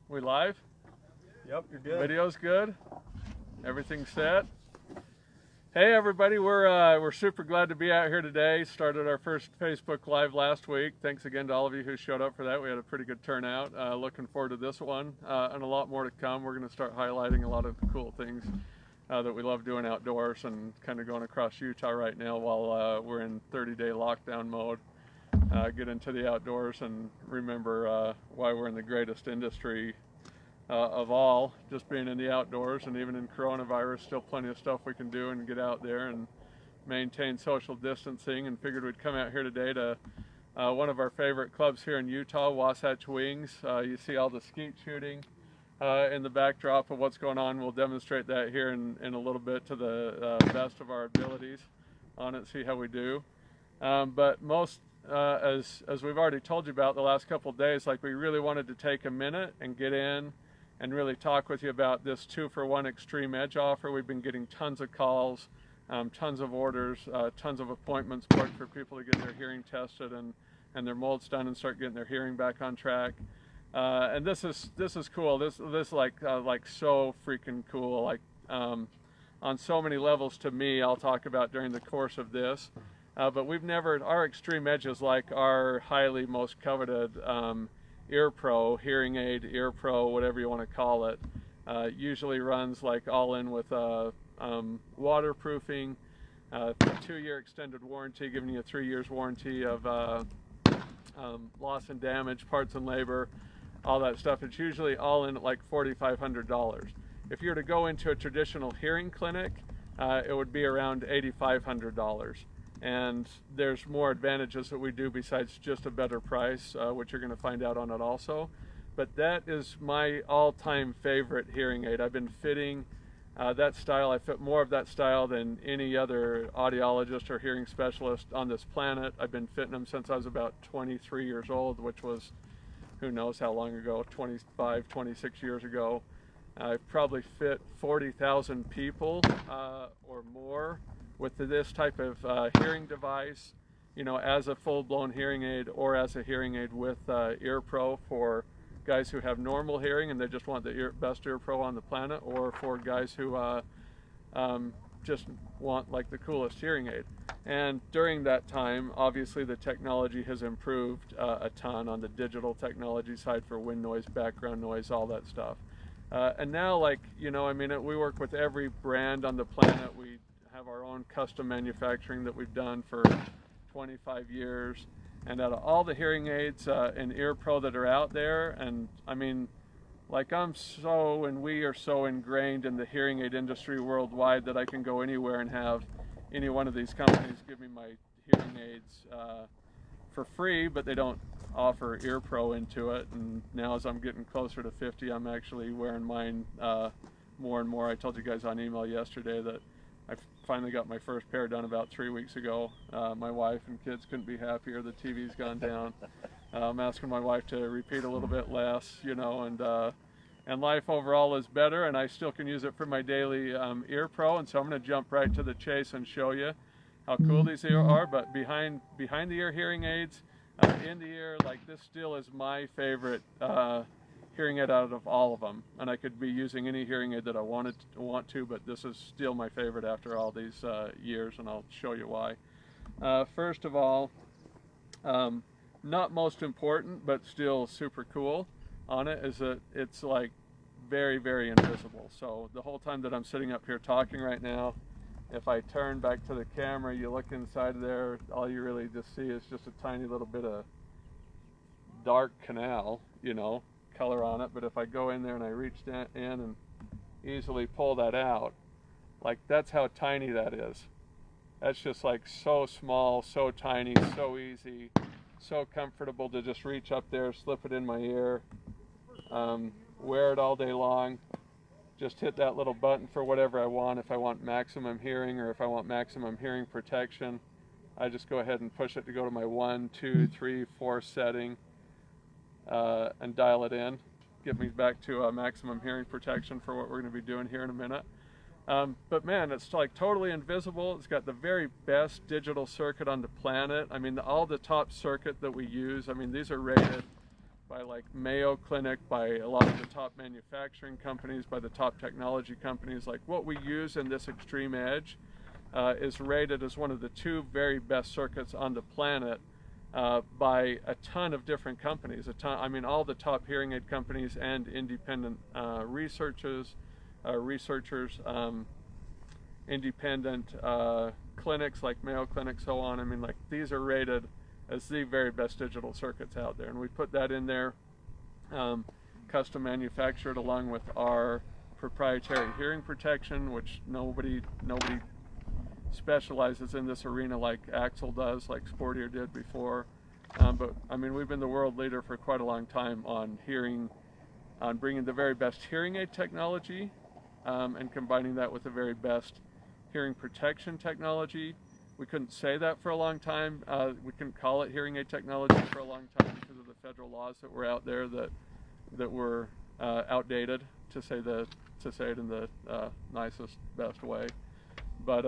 We live? Yep, you're good. Video's good? Everything's set? Hey everybody, we're super glad to be out here today. Started our first Facebook Live last week. Thanks again to all of you who showed up for that. We had a pretty good turnout. Looking forward to this one and a lot more to come. We're going to start highlighting a lot of the cool things that we love doing outdoors and kind of going across Utah right now while we're in 30-day lockdown mode. Get into the outdoors and remember why we're in the greatest industry of all, just being in the outdoors. And even in coronavirus, still plenty of stuff we can do and get out there and maintain social distancing. And figured we'd come out here today to one of our favorite clubs here in Utah, Wasatch Wings. You see all the skeet shooting in the backdrop of what's going on. We'll demonstrate that here in a little bit to the best of our abilities on it, see how we do. But most as we've already told you about the last couple of days, like, we really wanted to take a minute and get in and really talk with you about this 2-for-1 Extreme Edge offer. We've been getting tons of calls, tons of orders, tons of appointments booked for people to get their hearing tested and their molds done and start getting their hearing back on track. And this is cool. This like so freaking cool. Like on so many levels to me. I'll talk about during the course of this. But we've never, our Extreme Edge is like our highly most coveted ear pro, hearing aid, ear pro, whatever you want to call it. Usually runs like all in with waterproofing, 2-year extended warranty, giving you a 3 years warranty of loss and damage, parts and labor, all that stuff. It's usually all in at like $4,500. If you were to go into a traditional hearing clinic, it would be around $8,500. And there's more advantages that we do besides just a better price, which you're going to find out on it also. But that is my all-time favorite hearing aid. I've been fitting that style. I fit more of that style than any other audiologist or hearing specialist on this planet. I've been fitting them since I was about 23 years old, which was who knows how long ago, 25, 26 years ago. I've probably fit 40,000 people or more with this type of hearing device, you know, as a full-blown hearing aid or as a hearing aid with ear pro for guys who have normal hearing and they just want the best ear pro on the planet, or for guys who just want like the coolest hearing aid. And during that time, obviously the technology has improved a ton on the digital technology side for wind noise, background noise, all that stuff. And now, like, you know, I mean, we work with every brand on the planet. We have our own custom manufacturing that we've done for 25 years. And out of all the hearing aids and ear pro that are out there, and I mean, like, we are so ingrained in the hearing aid industry worldwide that I can go anywhere and have any one of these companies give me my hearing aids for free, but they don't offer ear pro into it. And now as I'm getting closer to 50, I'm actually wearing mine more and more. I told you guys on email yesterday that I finally got my first pair done about 3 weeks ago. My wife and kids couldn't be happier. The TV's gone down. I'm asking my wife to repeat a little bit less, you know, and life overall is better, and I still can use it for my daily ear pro. And so I'm going to jump right to the chase and show you how cool these are. But behind the ear hearing aids, in the ear, like, this still is my favorite hearing aid out of all of them. And I could be using any hearing aid that I want to, but this is still my favorite after all these years, and I'll show you why. First of all, not most important, but still super cool on it, is that it's like very, very invisible. So the whole time that I'm sitting up here talking right now, if I turn back to the camera, you look inside there, all you really just see is just a tiny little bit of dark canal, you know, color on it. But if I go in there and I reach in and easily pull that out, like, that's how tiny that is. That's just like so small, so tiny, so easy, so comfortable to just reach up there, slip it in my ear, wear it all day long. Just hit that little button for whatever I want. If I want maximum hearing or if I want maximum hearing protection, I just go ahead and push it to go to my 1, 2, 3, 4 setting and dial it in. Get me back to maximum hearing protection for what we're going to be doing here in a minute. But man, it's like totally invisible. It's got the very best digital circuit on the planet. I mean, all the top circuit that we use, I mean, these are rated by like Mayo Clinic, by a lot of the top manufacturing companies, by the top technology companies. Like what we use in this Extreme Edge is rated as one of the 2 very best circuits on the planet by a ton of different companies. I mean, all the top hearing aid companies and independent researchers, independent clinics like Mayo Clinic, so on. I mean, like these are rated as the very best digital circuits out there, and we put that in there, custom manufactured along with our proprietary hearing protection, which nobody specializes in this arena like Axel does, like Sportier did before. But I mean, we've been the world leader for quite a long time on bringing the very best hearing aid technology and combining that with the very best hearing protection technology. We couldn't say that for a long time. We couldn't call it hearing aid technology for a long time because of the federal laws that were out there that were outdated, to say it in the nicest, best way. But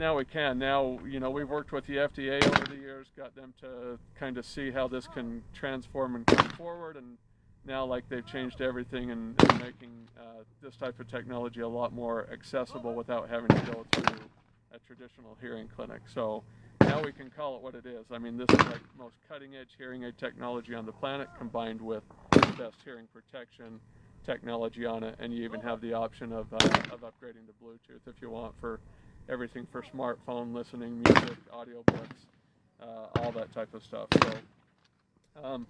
now we can. Now, you know, we've worked with the FDA over the years, got them to kind of see how this can transform and come forward, and now like they've changed everything and making this type of technology a lot more accessible without having to go through a traditional hearing clinic. So now we can call it what it is. I mean, this is like the most cutting edge hearing aid technology on the planet, combined with the best hearing protection technology on it, and you even have the option of upgrading to Bluetooth if you want, for everything for smartphone listening, music, audiobooks, all that type of stuff. So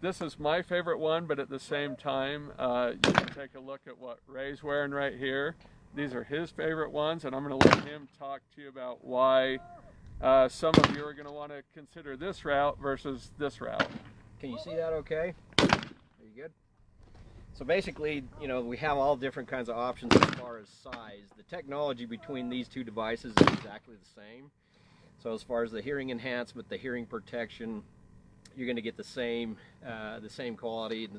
this is my favorite one, but at the same time, you can take a look at what Ray's wearing right here. These are his favorite ones, and I'm going to let him talk to you about why some of you are going to want to consider this route versus this route. Can you see that okay? Are you good? So basically, you know, we have all different kinds of options as far as size. The technology between these 2 devices is exactly the same. So as far as the hearing enhancement, the hearing protection, you're going to get the same quality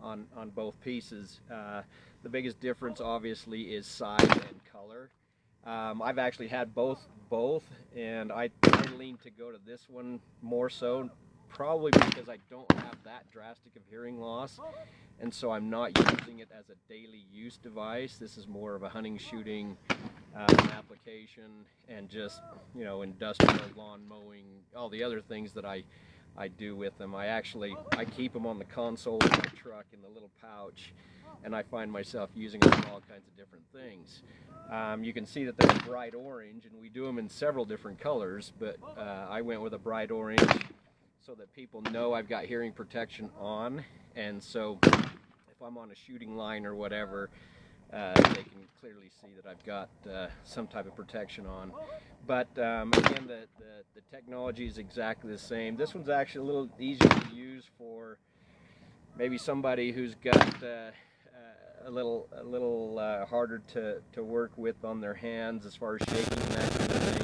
on both pieces. The biggest difference obviously is size and color. I've actually had both, and I lean to go to this one more so, probably because I don't have that drastic of hearing loss, and so I'm not using it as a daily use device. This is more of a hunting, shooting application, and just, you know, industrial lawn mowing, all the other things that I do with them. I keep them on the console of my truck in the little pouch, and I find myself using them for all kinds of different things. You can see that they're bright orange, and we do them in several different colors, but I went with a bright orange so that people know I've got hearing protection on, and so if I'm on a shooting line or whatever, they can clearly see that I've got some type of protection on. But again, the technology is exactly the same. This one's actually a little easier to use for maybe somebody who's got a little harder to work with on their hands as far as shaking and that kind of thing.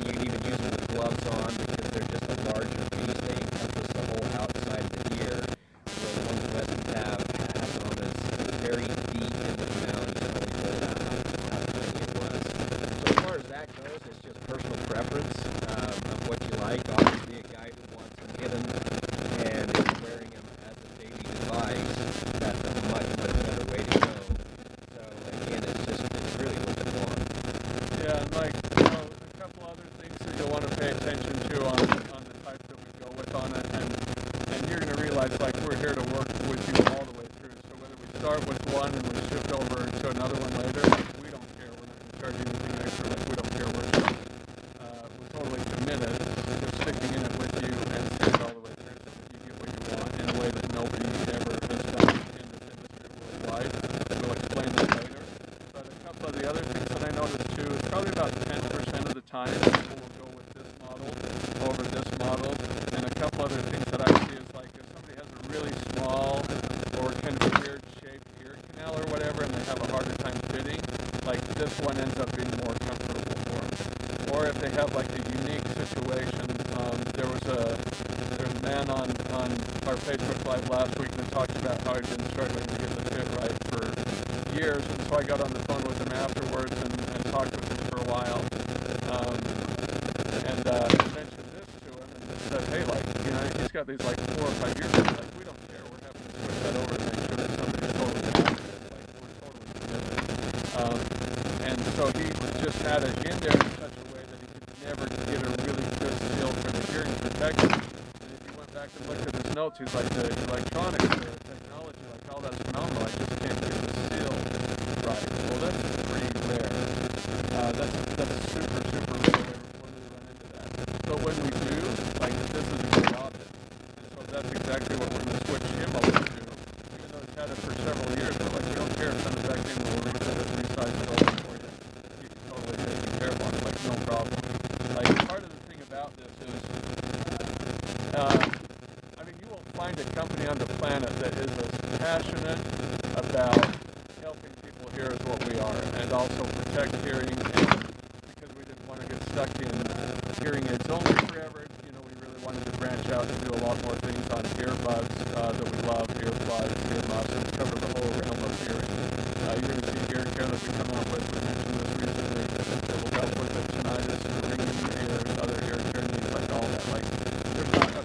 You can even use them with gloves on because they're just a larger piece. They encompass the whole outside of the ear, where the ones that we have on this very deep in the mouth. You can only hold out how tiny it was. So as far as that goes, it's just personal preference of what you like. Obviously, a guy who wants them hidden and is wearing them as a daily device, that's a much better way to go. So again, it's really what you want. Yeah, and like, you know, a couple other things that you'll want to pay attention to on the type that we go with on it, and you're going to realize, like, we're here to work with you all the way through. So whether we start with one and we shift over to another one later, like, we don't care. We're not going to charge you anything extra. Like, we don't care. We're totally committed to sticking in it with you and seeing it all the way through so that you get what you want in a way that nobody ever has done in this industry worldwide. We'll explain that later. But a couple of the other things that I noticed too is probably about 10% of the time people will go with this model over this model. And a couple other things that I see is, like, if somebody has a really small or kind of weird shaped ear canal or whatever, and they have a harder time fitting, like, this one ends up being more comfortable for them. Or if they have like a unique situation, there was a man on our Facebook Live last week that talked about how he'd been struggling to get the fit right for years, and so I got on the phone with him afterwards and talked with him for a while, and mentioned this to him and said, hey, like, you know, he's got got these like 4 or 5 years ago, like we don't care. We're happy to switch that over and make sure that somebody's totally happy. Like we're totally committed. And so he just had it in there in such a way that he could never get a really good feel for the hearing protection. And if you went back and looked at his notes, he's like, the electronics, the technology, like all that's phenomenal. I just can't get the seal right. Well, that's pretty rare. That's super, super rare when we run into that. But when we do, like this is a good option. And so that's exactly what we're going to switch him over to. Even though he's had it for several years, but like we don't care, send it back in, we'll reset it, resize it over for you. You can totally take care of it, like no problem. Like part of the thing about this is, I mean, you won't find a company on the planet that is as passionate about helping people hear as what we are, and also protect hearing, and because we didn't want to get stuck in hearing aids only forever, you know, we really wanted to branch out and do a lot more things on earbuds that we love, earplugs, earmuffs, and cover the whole realm of hearing. You're going to see hearing care that we come out with. We mentioned this recently. It will help with the tinnitus, the ringing in your ears, other hearing care needs, like all that. Like, there's not a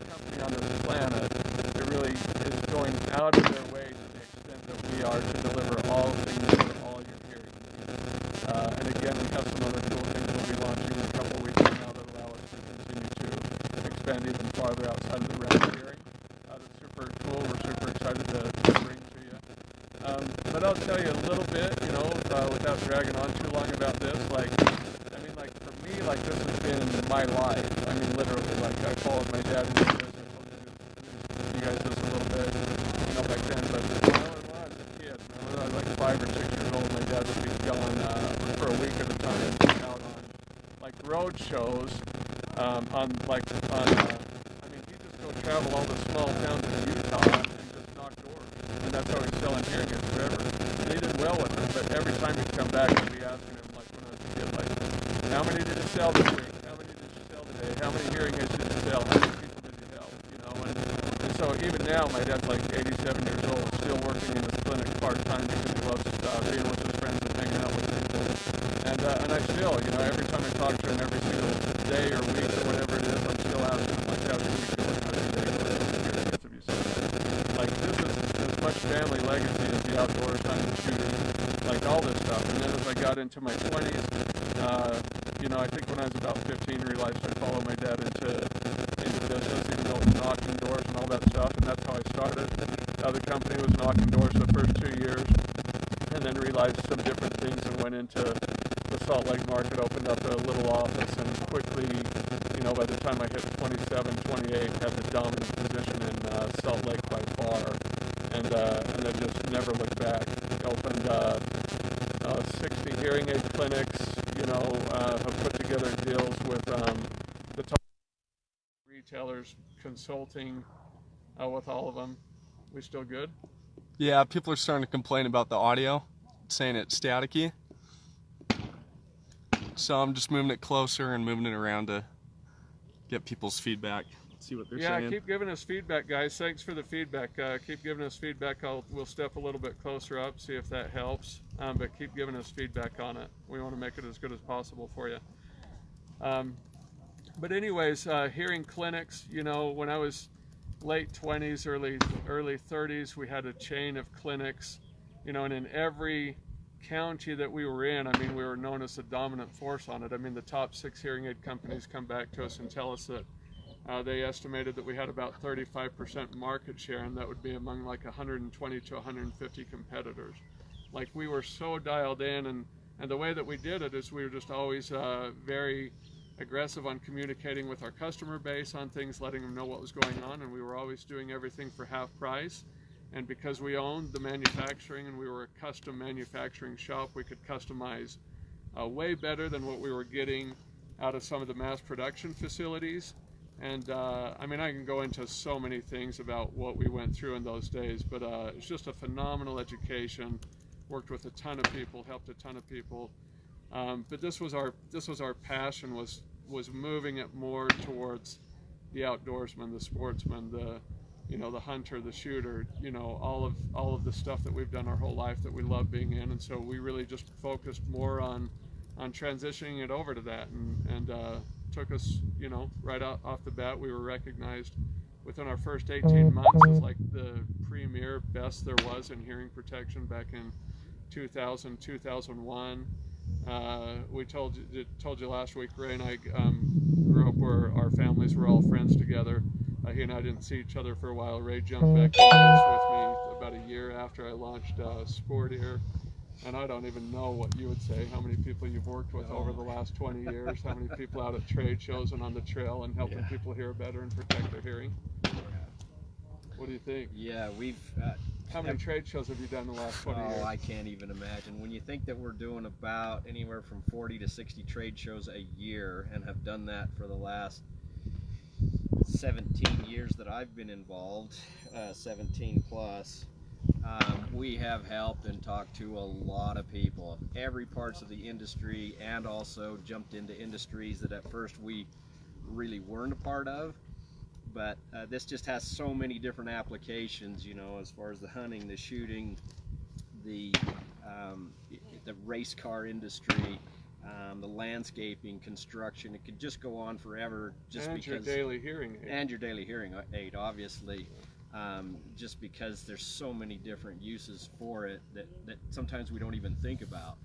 company on this planet that really is going out of their way to the extent that we are to deliver all things for all your hearing needs. And again, we have some other cool things we'll be launching in a couple of weeks from now that allow us to continue to expand even farther outside of the realm of hearing. That's super cool. We're super excited to bring to you. But I'll tell you a little bit, you know, without dragging on too long about this. Like, I mean, like for me, like this has been my life. I mean, literally, like I followed my dad into this. I told you guys this a little bit, you know, back then. But when I was a kid, when I was like 5 or 6 years old, my dad would be gone for a week at a time out on like road shows. I mean, he'd just go travel all the small towns in Utah and just knock doors. And that's how he's selling hearing aids forever. And he did well with it, but every time he'd come back, I'd be asking him, like when I was a kid, like, how many did you sell this week? How many did you sell today? How many hearing aids did you sell? How many people did you help? You know, and so even now, my dad's like 87 years old, still working in his clinic part-time because he loves being with his friends and hanging out with people. And I still, you know, every time I talk to him, every single day or week or whatever it is, I'm still asking him, like, how's your week going? How's your day going? Have you seen that? Like, this is as much family legacy as the outdoors, hunting, shooting, like all this stuff. And then as I got into my 20s, you know, I think when I was about 15, realized I'd follow my dad into business, even though it was knocking doors and all that stuff. And that's how I started. The company was knocking doors the first 2 years, and then realized some different things and went into the Salt Lake market, opened up a little office, and quickly, you know, by the time I hit 27, 28, had the dominant position in Salt Lake by far, and I just never looked back. Opened 60 hearing aid clinics, you know, have put together deals with the top retailers, consulting with all of them. We still good? Yeah, people are starting to complain about the audio, saying it's staticky. So I'm just moving it closer and moving it around to get people's feedback. See what they're saying. Yeah, keep giving us feedback, guys. Thanks for the feedback. Keep giving us feedback. We'll step a little bit closer up, see if that helps. But keep giving us feedback on it. We want to make it as good as possible for you. But anyways, hearing clinics, you know, when I was late 20s, early 30s, we had a chain of clinics, you know, and in every county that we were in, I mean, we were known as the dominant force on it. I mean, the top 6 hearing aid companies come back to us and tell us that they estimated that we had about 35% market share, and that would be among like 120 to 150 competitors. Like, we were so dialed in, and the way that we did it is we were just always very aggressive on communicating with our customer base on things, letting them know what was going on, and we were always doing everything for half price. And because we owned the manufacturing and we were a custom manufacturing shop, we could customize way better than what we were getting out of some of the mass production facilities. And I mean, I can go into so many things about what we went through in those days, but it's just a phenomenal education. Worked with a ton of people, helped a ton of people. But this was our passion, was moving it more towards the outdoorsman, the sportsman, the hunter, the shooter, you know, all of the stuff that we've done our whole life that we love being in. And so we really just focused more on transitioning it over to that, and took us, you know, right off the bat. We were recognized within our first 18 months is like the premier best there was in hearing protection back in 2000, 2001. We told you last week, Ray and I grew up where our families were all friends together. He and I didn't see each other for a while. Ray jumped back into this with me about a year after I launched Sport Ear. And I don't even know what you would say, how many people you've worked with over the last 20 years, how many people out at trade shows and on the trail and helping people hear better and protect their hearing. What do you think? Yeah, we've... how many trade shows have you done in the last 20 years? Oh, I can't even imagine. When you think that we're doing about anywhere from 40 to 60 trade shows a year and have done that for the last 17 years that I've been involved, 17 plus, we have helped and talked to a lot of people, every parts of the industry, and also jumped into industries that at first we really weren't a part of. But this just has so many different applications, you know, as far as the hunting, the shooting, the race car industry, the landscaping, construction. It could just go on forever. Just and because, your daily hearing aid. And your daily hearing aid, obviously. Just because there's so many different uses for it that sometimes we don't even think about.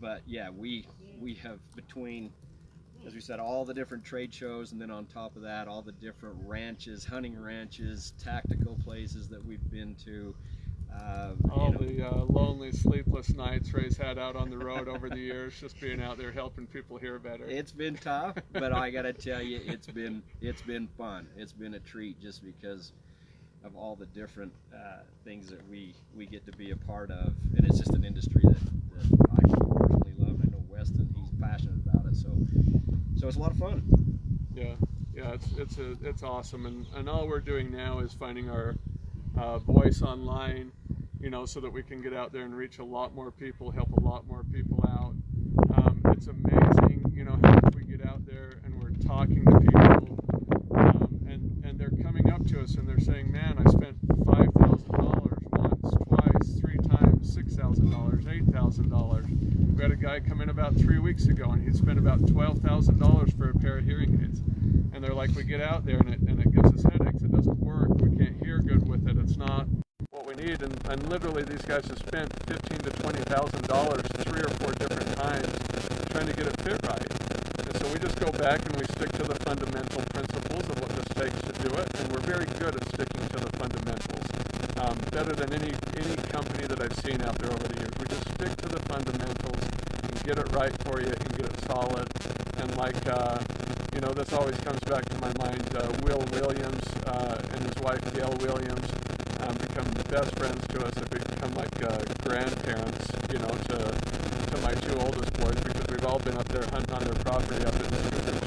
But yeah, we have, between, as we said, all the different trade shows, and then on top of that, all the different ranches, hunting ranches, tactical places that we've been to. All the lonely, sleepless nights Ray's had out on the road over the years, just being out there helping people hear better. It's been tough, but I gotta tell you, it's been fun. It's been a treat just because of all the different things that we get to be a part of, and it's just an industry that I personally love. I know Weston, he's passionate about it, so it's a lot of fun. Yeah, it's awesome, and all we're doing now is finding our voice online, you know, so that we can get out there and reach a lot more people, help a lot more people out. It's amazing, you know, how much we get out there and we're talking to people, and they're coming up to us and they're saying, man, I spent $5,000 once, twice, 3 times, $6,000, $8,000. We had a guy come in about 3 weeks ago and he'd spent about $12,000 for a pair of hearing aids. And they're like, we get out there and it gives us headaches, it doesn't work, we can't hear good with it, it's not what we need. And literally these guys have spent $15,000 to $20,000 3 or 4 different times trying to get it fit right. And so we just go back and we stick to the fundamental principles of what this takes to do it, and we're very good at sticking to the fundamentals. Better than any company that I've seen out there over the years. We just stick to the fundamentals and get it right for you and get it solid. And like, you know, this always comes back to my mind, Will Williams and his wife Gail Williams become best friends to us. They've become like grandparents, you know, to my 2 oldest boys, because we've all been up there hunting on their property up in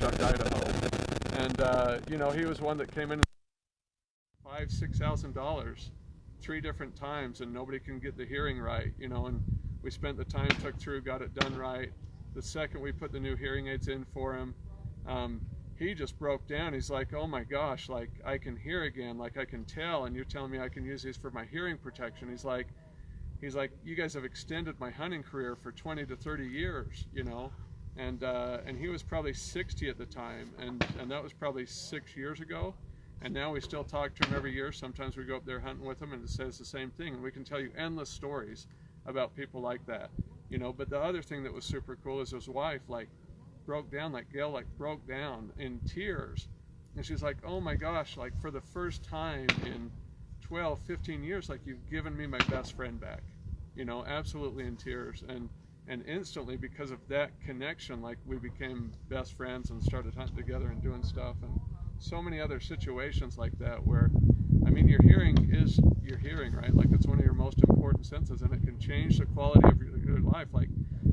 Chuck, Idaho. And, you know, he was one that came in $5,000–6,000 3 different times, and nobody can get the hearing right, you know, and we spent the time, took through, got it done right. The second we put the new hearing aids in for him, he just broke down. He's like, oh my gosh, like I can hear again, like I can tell, and you're telling me I can use these for my hearing protection. He's like, you guys have extended my hunting career for 20 to 30 years, you know, and he was probably 60 at the time, and that was probably 6 years ago, and now we still talk to him every year. Sometimes we go up there hunting with him, and it says the same thing, and we can tell you endless stories about people like that, you know. But the other thing that was super cool is his wife, like, broke down, like Gail, like broke down in tears, and she's like, oh my gosh, like for the first time in 12, 15 years, like you've given me my best friend back, you know, absolutely in tears. And instantly, because of that connection, like we became best friends and started hunting together and doing stuff, and so many other situations like that where, I mean, your hearing is your hearing, right? Like it's one of your most important senses, and it can change the quality of your life. Like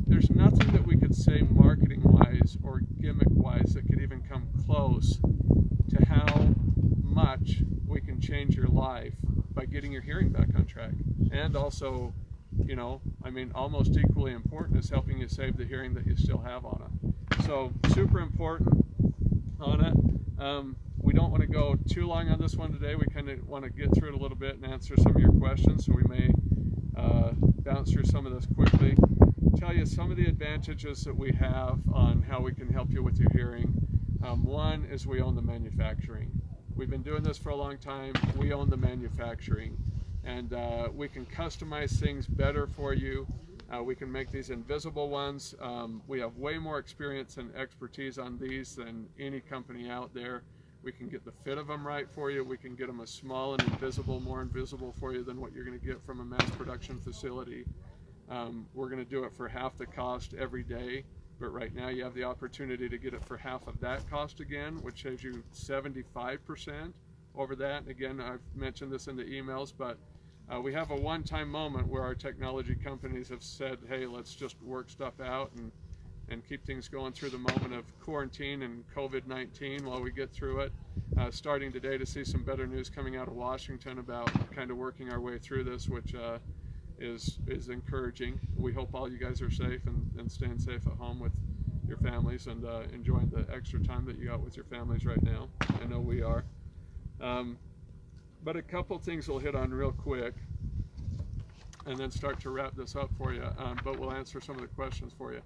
there's nothing that we could say marketing wise or gimmick wise that could even come close to how much we can change your life by getting your hearing back on track. And also, you know, I mean, almost equally important is helping you save the hearing that you still have on it. So super important on it. We don't want to go too long on this one today. We kind of want to get through it a little bit and answer some of your questions, so we may bounce through some of this quickly. Tell you some of the advantages that we have on how we can help you with your hearing. One is we own the manufacturing. We've been doing this for a long time. We own the manufacturing, and we can customize things better for you. We can make these invisible ones. We have way more experience and expertise on these than any company out there. We can get the fit of them right for you. We can get them as small and invisible, more invisible for you than what you're going to get from a mass production facility. We're going to do it for half the cost every day, but right now you have the opportunity to get it for half of that cost again, which saves you 75% over that. And again, I've mentioned this in the emails, but we have a one-time moment where our technology companies have said, hey, let's just work stuff out and keep things going through the moment of quarantine and COVID-19 while we get through it. Starting today to see some better news coming out of Washington about kind of working our way through this, which is encouraging. We hope all you guys are safe and staying safe at home with your families and enjoying the extra time that you got with your families right now. I know we are. But a couple things we'll hit on real quick and then start to wrap this up for you, but we'll answer some of the questions for you.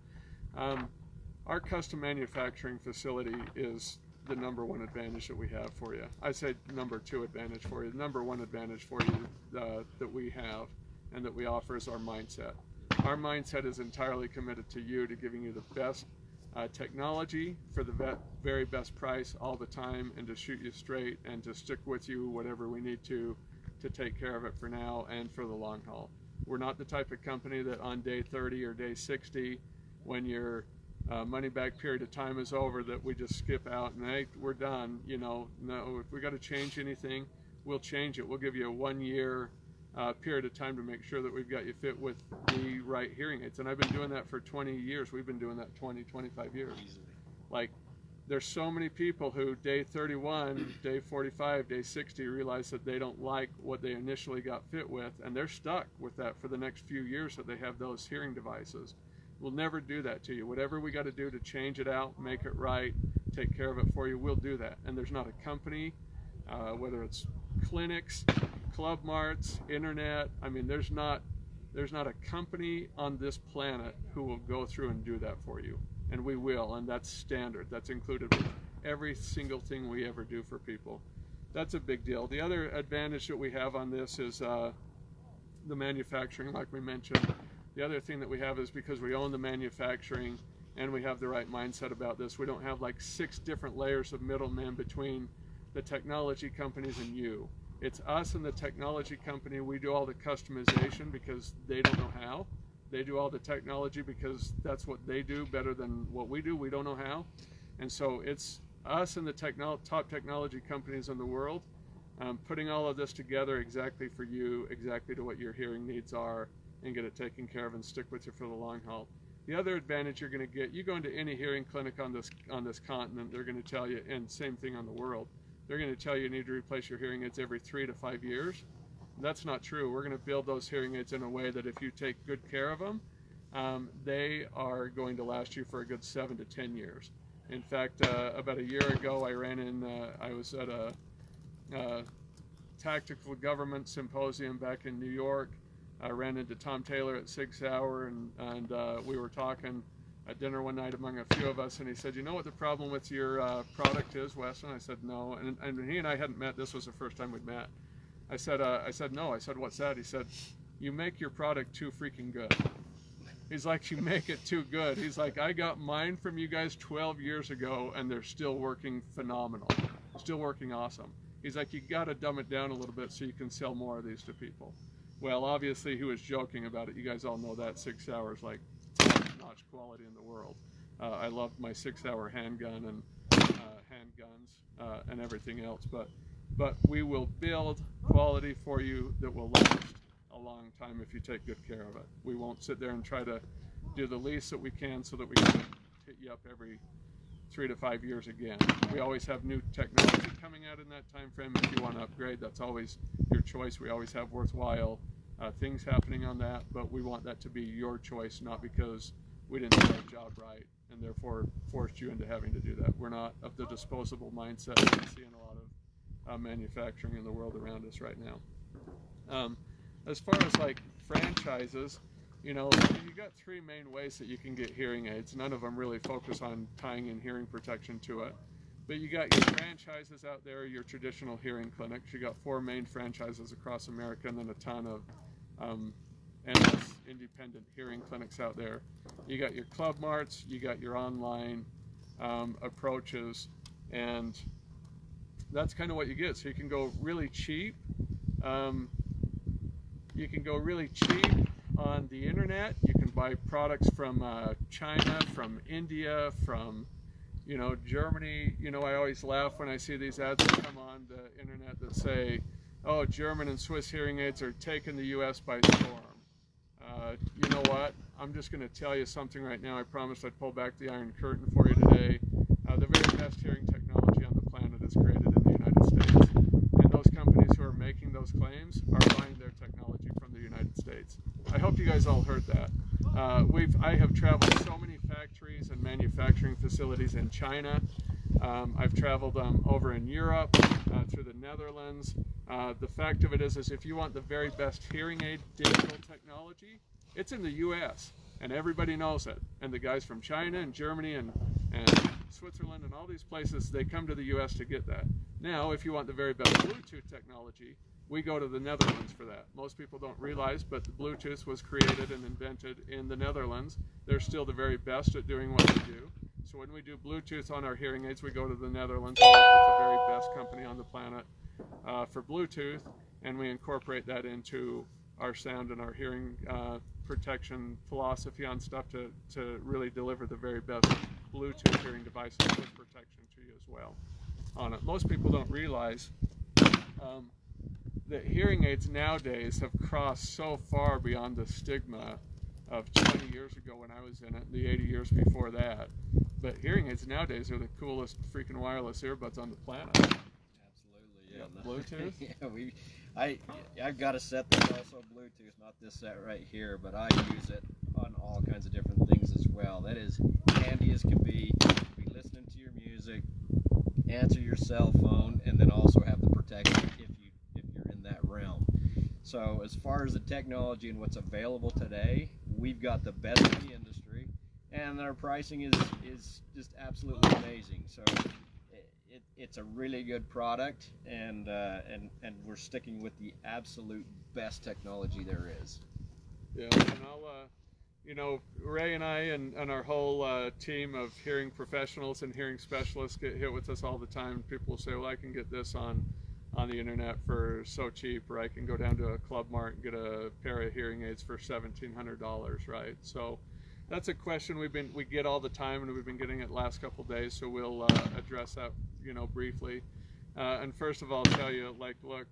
Our custom manufacturing facility is the #1 advantage that we have for you. I say #2 advantage for you. The #1 advantage for you that we have and that we offer is our mindset. Our mindset is entirely committed to you, to giving you the best technology for the very best price all the time, and to shoot you straight and to stick with you whatever we need to take care of it for now and for the long haul. We're not the type of company that on day 30 or day 60, when your money back period of time is over, that we just skip out and hey, we're done. You know, no, if we got to change anything, we'll change it. We'll give you a 1 year period of time to make sure that we've got you fit with the right hearing aids. And I've been doing that for 20 years. We've been doing that 20, 25 years. Easily. Like, there's so many people who day 31, day 45, day 60 realize that they don't like what they initially got fit with, and they're stuck with that for the next few years that they have those hearing devices. We'll never do that to you. Whatever we got to do to change it out, make it right, take care of it for you, we'll do that. And there's not a company, whether it's clinics, club marts, internet, I mean, there's not a company on this planet who will go through and do that for you. And we will, and that's standard. That's included with every single thing we ever do for people. That's a big deal. The other advantage that we have on this is the manufacturing, like we mentioned. The other thing that we have is because we own the manufacturing and we have the right mindset about this, we don't have like 6 different layers of middlemen between the technology companies and you. It's us and the technology company. We do all the customization because they don't know how. They do all the technology because that's what they do better than what we do. We don't know how. And so it's us and the top technology companies in the world putting all of this together exactly for you, exactly to what your hearing needs are, and get it taken care of and stick with you for the long haul. The other advantage you're going to get, you go into any hearing clinic on this continent, they're going to tell you, and same thing on the world, they're going to tell you need to replace your hearing aids every 3 to 5 years. That's not true. We're going to build those hearing aids in a way that if you take good care of them, they are going to last you for a good 7 to 10 years. In fact, about a year ago, I was at a tactical government symposium back in New York. I ran into Tom Taylor at Sig Sauer, and we were talking at dinner one night among a few of us, and he said, you know what the problem with your product is, Weston? I said, no. And he and I hadn't met. This was the first time we'd met. I said, no. I said, what's that? He said, you make your product too freaking good. He's like, you make it too good. He's like, I got mine from you guys 12 years ago, and they're still working phenomenal. Still working awesome. He's like, you got to dumb it down a little bit so you can sell more of these to people. Well, obviously, he was joking about it. You guys all know that Sig Sauer is like top-notch quality in the world. I love my Sig Sauer handgun and handguns and everything else, but we will build quality for you that will last a long time if you take good care of it. We won't sit there and try to do the least that we can so that we can hit you up every 3 to 5 years again. We always have new technology coming out in that time frame. If you want to upgrade, that's always your choice. We always have worthwhile things happening on that, but we want that to be your choice, not because we didn't do our job right and therefore forced you into having to do that. We're not of the disposable mindset that we see in a lot of manufacturing in the world around us right now. As far as like franchises, you know, you got 3 main ways that you can get hearing aids. None of them really focus on tying in hearing protection to it. But you got your franchises out there, your traditional hearing clinics. You got 4 main franchises across America, and then a ton of endless independent hearing clinics out there. You got your club marts, you got your online approaches, and that's kind of what you get. So you can go really cheap. You can go really cheap on the internet. You can buy products from China, from India, from Germany. I always laugh when I see these ads that come on the internet that say, oh, German and Swiss hearing aids are taking the US by storm. You know what? I'm just going to tell you something right now. I promised I'd pull back the Iron Curtain for you today. The very best hearing technology on the planet is created in the United States. And those companies who are making those claims are buying their technology from the United States. I hope you guys all heard that. I have traveled so many factories and manufacturing facilities in China. I've traveled over in Europe, through the Netherlands. The fact of it is if you want the very best hearing aid digital technology, it's in the US, and everybody knows it. And the guys from China and Germany and Switzerland and all these places, they come to the US to get that. Now, if you want the very best Bluetooth technology, we go to the Netherlands for that. Most people don't realize, but the Bluetooth was created and invented in the Netherlands. They're still the very best at doing what they do. So when we do Bluetooth on our hearing aids, we go to the Netherlands and work with the very best company on the planet for Bluetooth, and we incorporate that into our sound and our hearing protection philosophy on stuff to really deliver the very best Bluetooth hearing devices with protection to you as well on it. Most people don't realize that hearing aids nowadays have crossed so far beyond the stigma of 20 years ago when I was in it, the 80 years before that. But hearing aids nowadays are the coolest freaking wireless earbuds on the planet. Absolutely, yeah. Bluetooth? Yeah, I've got a set that's also Bluetooth, not this set right here, but I use it on all kinds of different things as well. That is handy as can be. Be listening to your music, answer your cell phone, and then also have the protection if you're in that realm. So as far as the technology and what's available today, we've got the best in the industry, and our pricing is just absolutely amazing. So it's a really good product, and we're sticking with the absolute best technology there is. Yeah, and I'll, Ray and I and our whole team of hearing professionals and hearing specialists get hit with this all the time. People will say, well, I can get this on the internet for so cheap, or I can go down to a Club Mart and get a pair of hearing aids for $1,700, right? So that's a question we get all the time, and we've been getting it last couple days, so we'll address that briefly. And first of all, I'll tell you, look,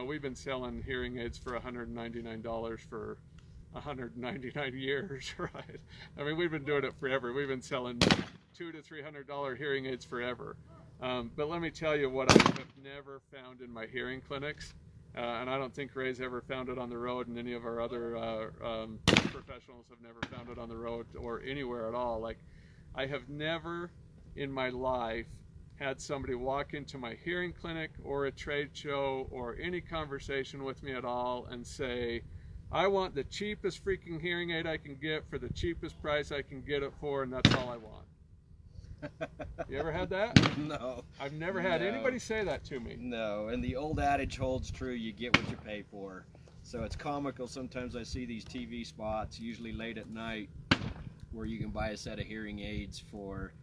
we've been selling hearing aids for $199 for 199 years, right? I mean, we've been doing it forever. We've been selling $200 to $300 hearing aids forever. But let me tell you what I have never found in my hearing clinics, and I don't think Ray's ever found it on the road, and any of our other professionals have never found it on the road or anywhere at all. Like, I have never in my life had somebody walk into my hearing clinic or a trade show or any conversation with me at all and say, I want the cheapest freaking hearing aid I can get for the cheapest price I can get it for, and that's all I want. You ever had that? No. I've never had anybody say that to me. No, and the old adage holds true, you get what you pay for. So it's comical, sometimes I see these TV spots, usually late at night, where you can buy a set of hearing aids for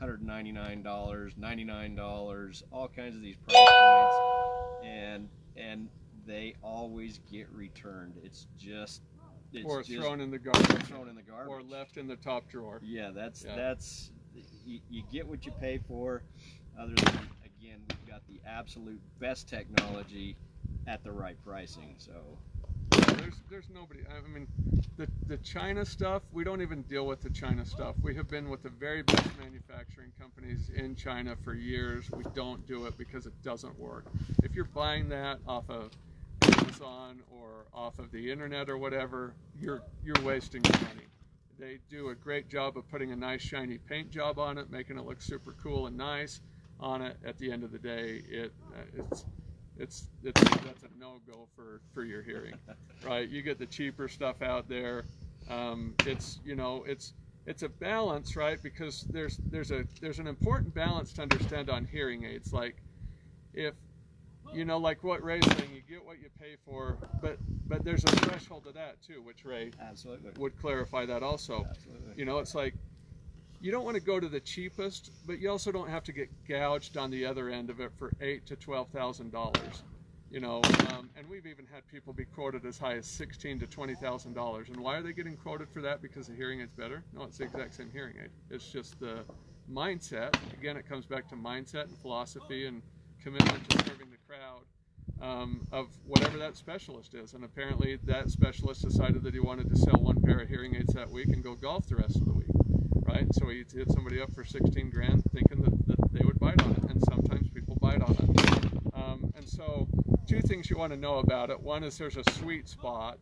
$199, $99, all kinds of these price points, and they always get returned. It's thrown in the garbage. Thrown in the garbage. Or left in the top drawer. Yeah, that's you get what you pay for. Other than, again, we've got the absolute best technology at the right pricing. So there's nobody. I mean, the China stuff, we don't even deal with the China stuff. We have been with the very best manufacturing companies in China for years. We don't do it because it doesn't work. If you're buying that off of Amazon or off of the internet or whatever, you're wasting your money. They do a great job of putting a nice shiny paint job on it, making it look super cool and nice on it. At the end of the day, that's a no-go for your hearing, right? You get the cheaper stuff out there. It's it's a balance, right? Because there's an important balance to understand on hearing aids. Like, if like what Ray's saying, you get what you pay for, but there's a threshold to that too, which Ray Absolutely would clarify that also. Absolutely. It's like, you don't want to go to the cheapest, but you also don't have to get gouged on the other end of it for $8,000 to $12,000. And we've even had people be quoted as high as $16,000 to $20,000. And why are they getting quoted for that? Because the hearing aid's better? No, it's the exact same hearing aid. It's just the mindset. Again, it comes back to mindset and philosophy and commitment to serving the crowd of whatever that specialist is. And apparently that specialist decided that he wanted to sell one pair of hearing aids that week and go golf the rest of the week, right? So he hit somebody up for 16 grand thinking that they would bite on it, and sometimes people bite on it. And so two things you want to know about it. One is there's a sweet spot,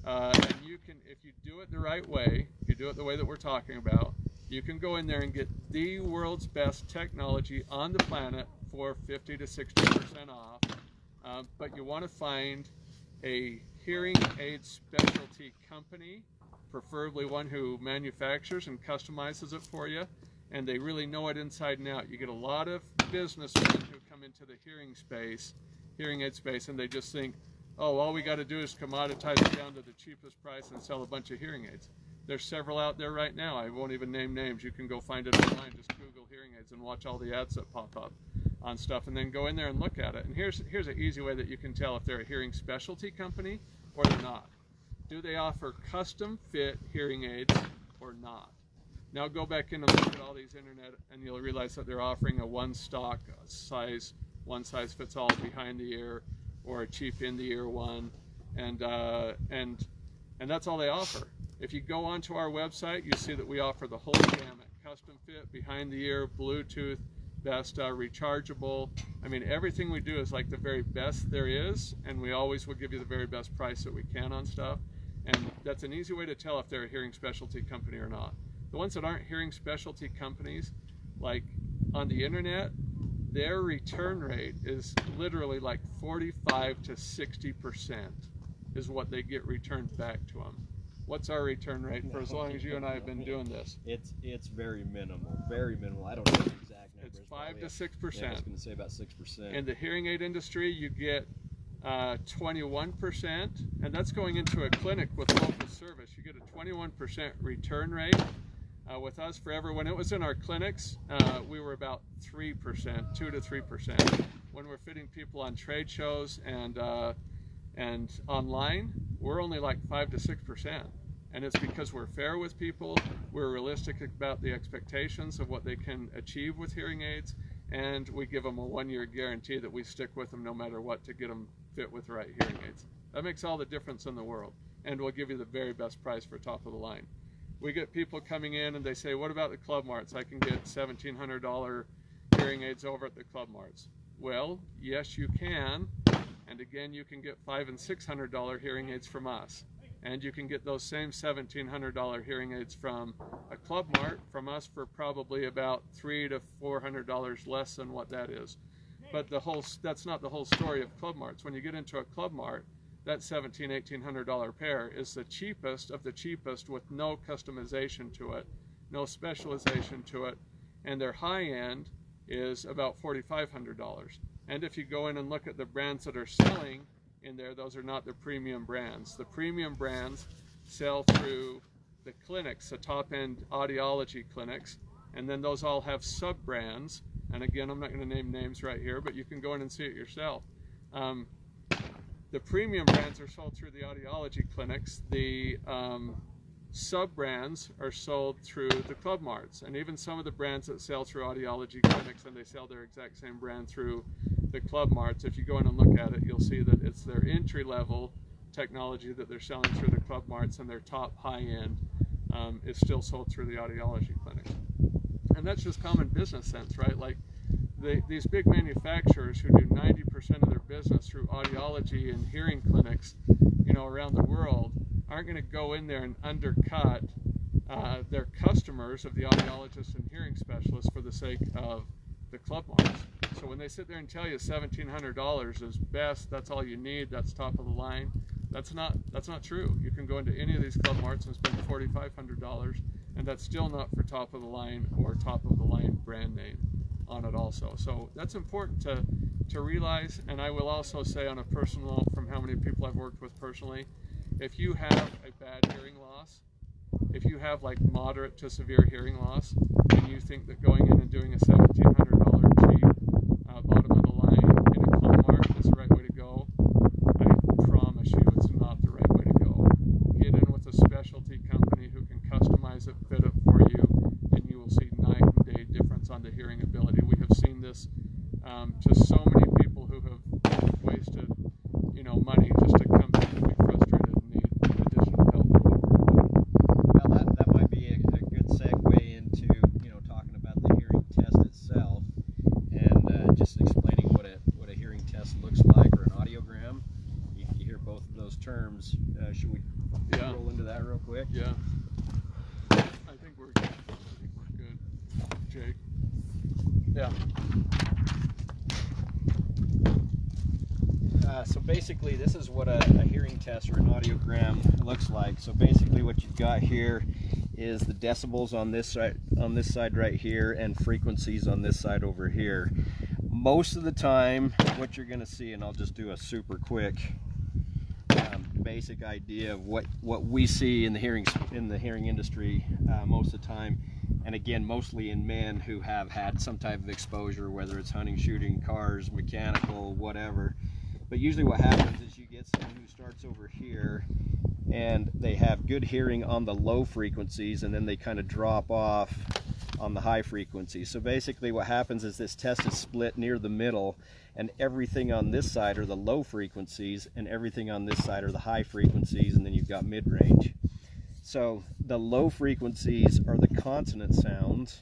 and you can, if you do it the right way, if you do it the way that we're talking about, you can go in there and get the world's best technology on the planet for 50 to 60% off. But you want to find a hearing aid specialty company, preferably one who manufactures and customizes it for you, and they really know it inside and out. You get a lot of businessmen who come into the hearing aid space, and they just think, oh, all we got to do is commoditize it down to the cheapest price and sell a bunch of hearing aids. There's several out there right now. I won't even name names. You can go find it online. Just Google hearing aids and watch all the ads that pop up on stuff, and then go in there and look at it. And here's an easy way that you can tell if they're a hearing specialty company or they're not. Do they offer custom fit hearing aids or not? Now go back in and look at all these internet, and you'll realize that they're offering a one size fits all behind the ear, or a cheap in the ear one, and that's all they offer. If you go onto our website, you see that we offer the whole gamut: custom fit, behind the ear, Bluetooth, best rechargeable. I mean, everything we do is like the very best there is, and we always will give you the very best price that we can on stuff. And that's an easy way to tell if they're a hearing specialty company or not. The ones that aren't hearing specialty companies, like on the internet, their return rate is literally like 45 to 60% is what they get returned back to them. What's our return rate for as long as you and I have been doing this? It's very minimal, very minimal. I don't know the exact number. It's 5 to 6%. Yeah, I was going to say about 6%. In the hearing aid industry, you get 21%, and that's going into a clinic with local service. You get a 21% return rate. With us forever, when it was in our clinics, we were about 3%, 2 to 3%. When we're fitting people on trade shows and online, we're only like 5 to 6%. And it's because we're fair with people, we're realistic about the expectations of what they can achieve with hearing aids, and we give them a 1-year guarantee that we stick with them no matter what to get them fit with the right hearing aids. That makes all the difference in the world, and we'll give you the very best price for top of the line. We get people coming in and they say, what about the Club Marts? I can get $1,700 hearing aids over at the Club Marts. Well, yes you can, and again you can get $500 and $600 hearing aids from us. And you can get those same $1,700 hearing aids from a Club Mart from us for probably about $300 to $400 less than what that is. But that's not the whole story of Club Marts. When you get into a Club Mart, that $1,700, $1,800 pair is the cheapest of the cheapest, with no customization to it, no specialization to it, and their high end is about $4,500. And if you go in and look at the brands that are selling in there, those are not the premium brands. The premium brands sell through the clinics, the top-end audiology clinics, and then those all have sub-brands. And again, I'm not going to name names right here, but you can go in and see it yourself. The premium brands are sold through the audiology clinics. The sub-brands are sold through the Club Marts, and even some of the brands that sell through audiology clinics, and they sell their exact same brand through the Club Marts, if you go in and look at it, you'll see that it's their entry-level technology that they're selling through the Club Marts, and their top high-end is still sold through the audiology clinics. And that's just common business sense, right? Like, these big manufacturers who do 90% of their business through audiology and hearing clinics, around the world, aren't going to go in there and undercut their customers of the audiologists and hearing specialists for the sake of the Club Marts. So when they sit there and tell you $1,700 is best, that's all you need, that's top of the line, that's not true. You can go into any of these Club Marts and spend $4,500 and that's still not for top of the line or top of the line brand name on it also. So that's important to realize. And I will also say, on a personal, from how many people I've worked with personally, if you have a bad hearing loss, if you have like moderate to severe hearing loss, and you think that going in and doing a $1,700 cheap bottom of the line in a Walmart is the right way to go, I promise you it's not the right way to go. Get in with a specialty company who can customize it, fit it for you, and you will see night and day difference on the hearing ability. We have seen this to so many people who have wasted, money just to come back and be frustrated and need additional help. Well, that might be a good segue into talking about the hearing test itself, and just explaining what a hearing test looks like, or an audiogram. You hear both of those terms. Should we roll into that real quick? Yeah. I think we're good. Jake. Yeah. So basically, this is what a hearing test or an audiogram looks like. So basically, what you've got here is the decibels on this side right here, and frequencies on this side over here. Most of the time, what you're going to see, and I'll just do a super quick basic idea of what we see in the hearing industry most of the time, and again, mostly in men who have had some type of exposure, whether it's hunting, shooting, cars, mechanical, whatever. But usually what happens is you get someone who starts over here and they have good hearing on the low frequencies, and then they kind of drop off on the high frequencies. So basically what happens is this test is split near the middle, and everything on this side are the low frequencies and everything on this side are the high frequencies, and then you've got mid-range. So the low frequencies are the consonant sounds,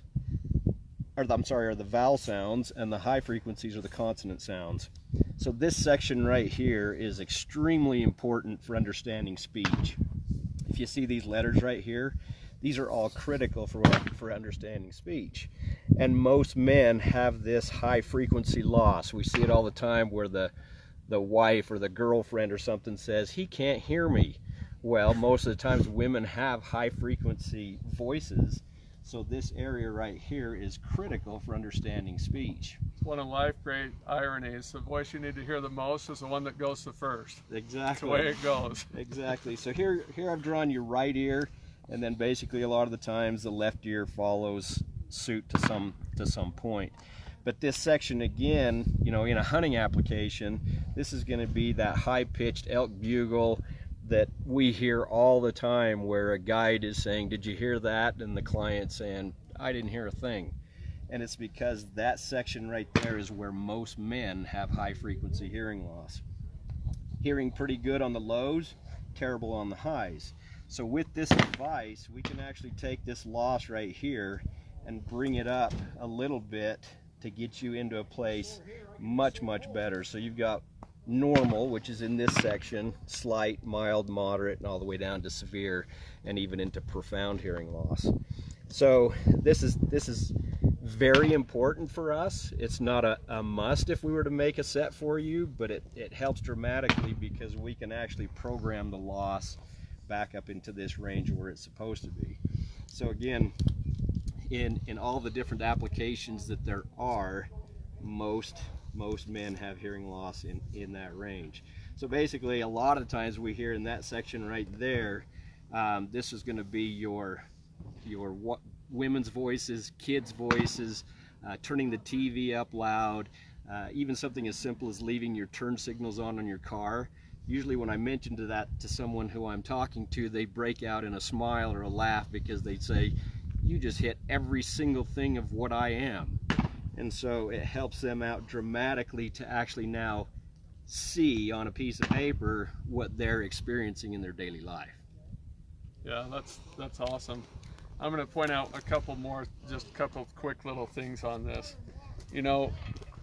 are the vowel sounds, and the high frequencies are the consonant sounds. So this section right here is extremely important for understanding speech. If you see these letters right here, these are all critical for understanding speech. And most men have this high frequency loss. We see it all the time where the wife or the girlfriend or something says, "He can't hear me." Well, most of the times women have high frequency voices. So this area right here is critical for understanding speech. One of life's great ironies, the voice you need to hear the most is the one that goes the first. Exactly. That's the way it goes. Exactly. So here I've drawn your right ear, and then basically a lot of the times the left ear follows suit to some point. But this section again, in a hunting application, this is going to be that high-pitched elk bugle that we hear all the time, where a guide is saying, "Did you hear that?" and the client saying, "I didn't hear a thing." And it's because that section right there is where most men have high frequency hearing loss. Hearing pretty good on the lows, terrible on the highs. So with this device, we can actually take this loss right here and bring it up a little bit to get you into a place much, much better. So you've got normal, which is in this section, slight, mild, moderate, and all the way down to severe, and even into profound hearing loss. So this is very important for us. It's not a must if we were to make a set for you, but it helps dramatically because we can actually program the loss back up into this range where it's supposed to be. So again, in all the different applications that there are, most men have hearing loss in that range. So basically, a lot of times we hear in that section right there, this is going to be your women's voices, kids' voices, turning the TV up loud, even something as simple as leaving your turn signals on your car. Usually when I mention that to someone who I'm talking to, they break out in a smile or a laugh because they say, "You just hit every single thing of what I am." And so it helps them out dramatically to actually now see on a piece of paper what they're experiencing in their daily life. Yeah, that's awesome. I'm going to point out a couple more, just a couple of quick little things on this.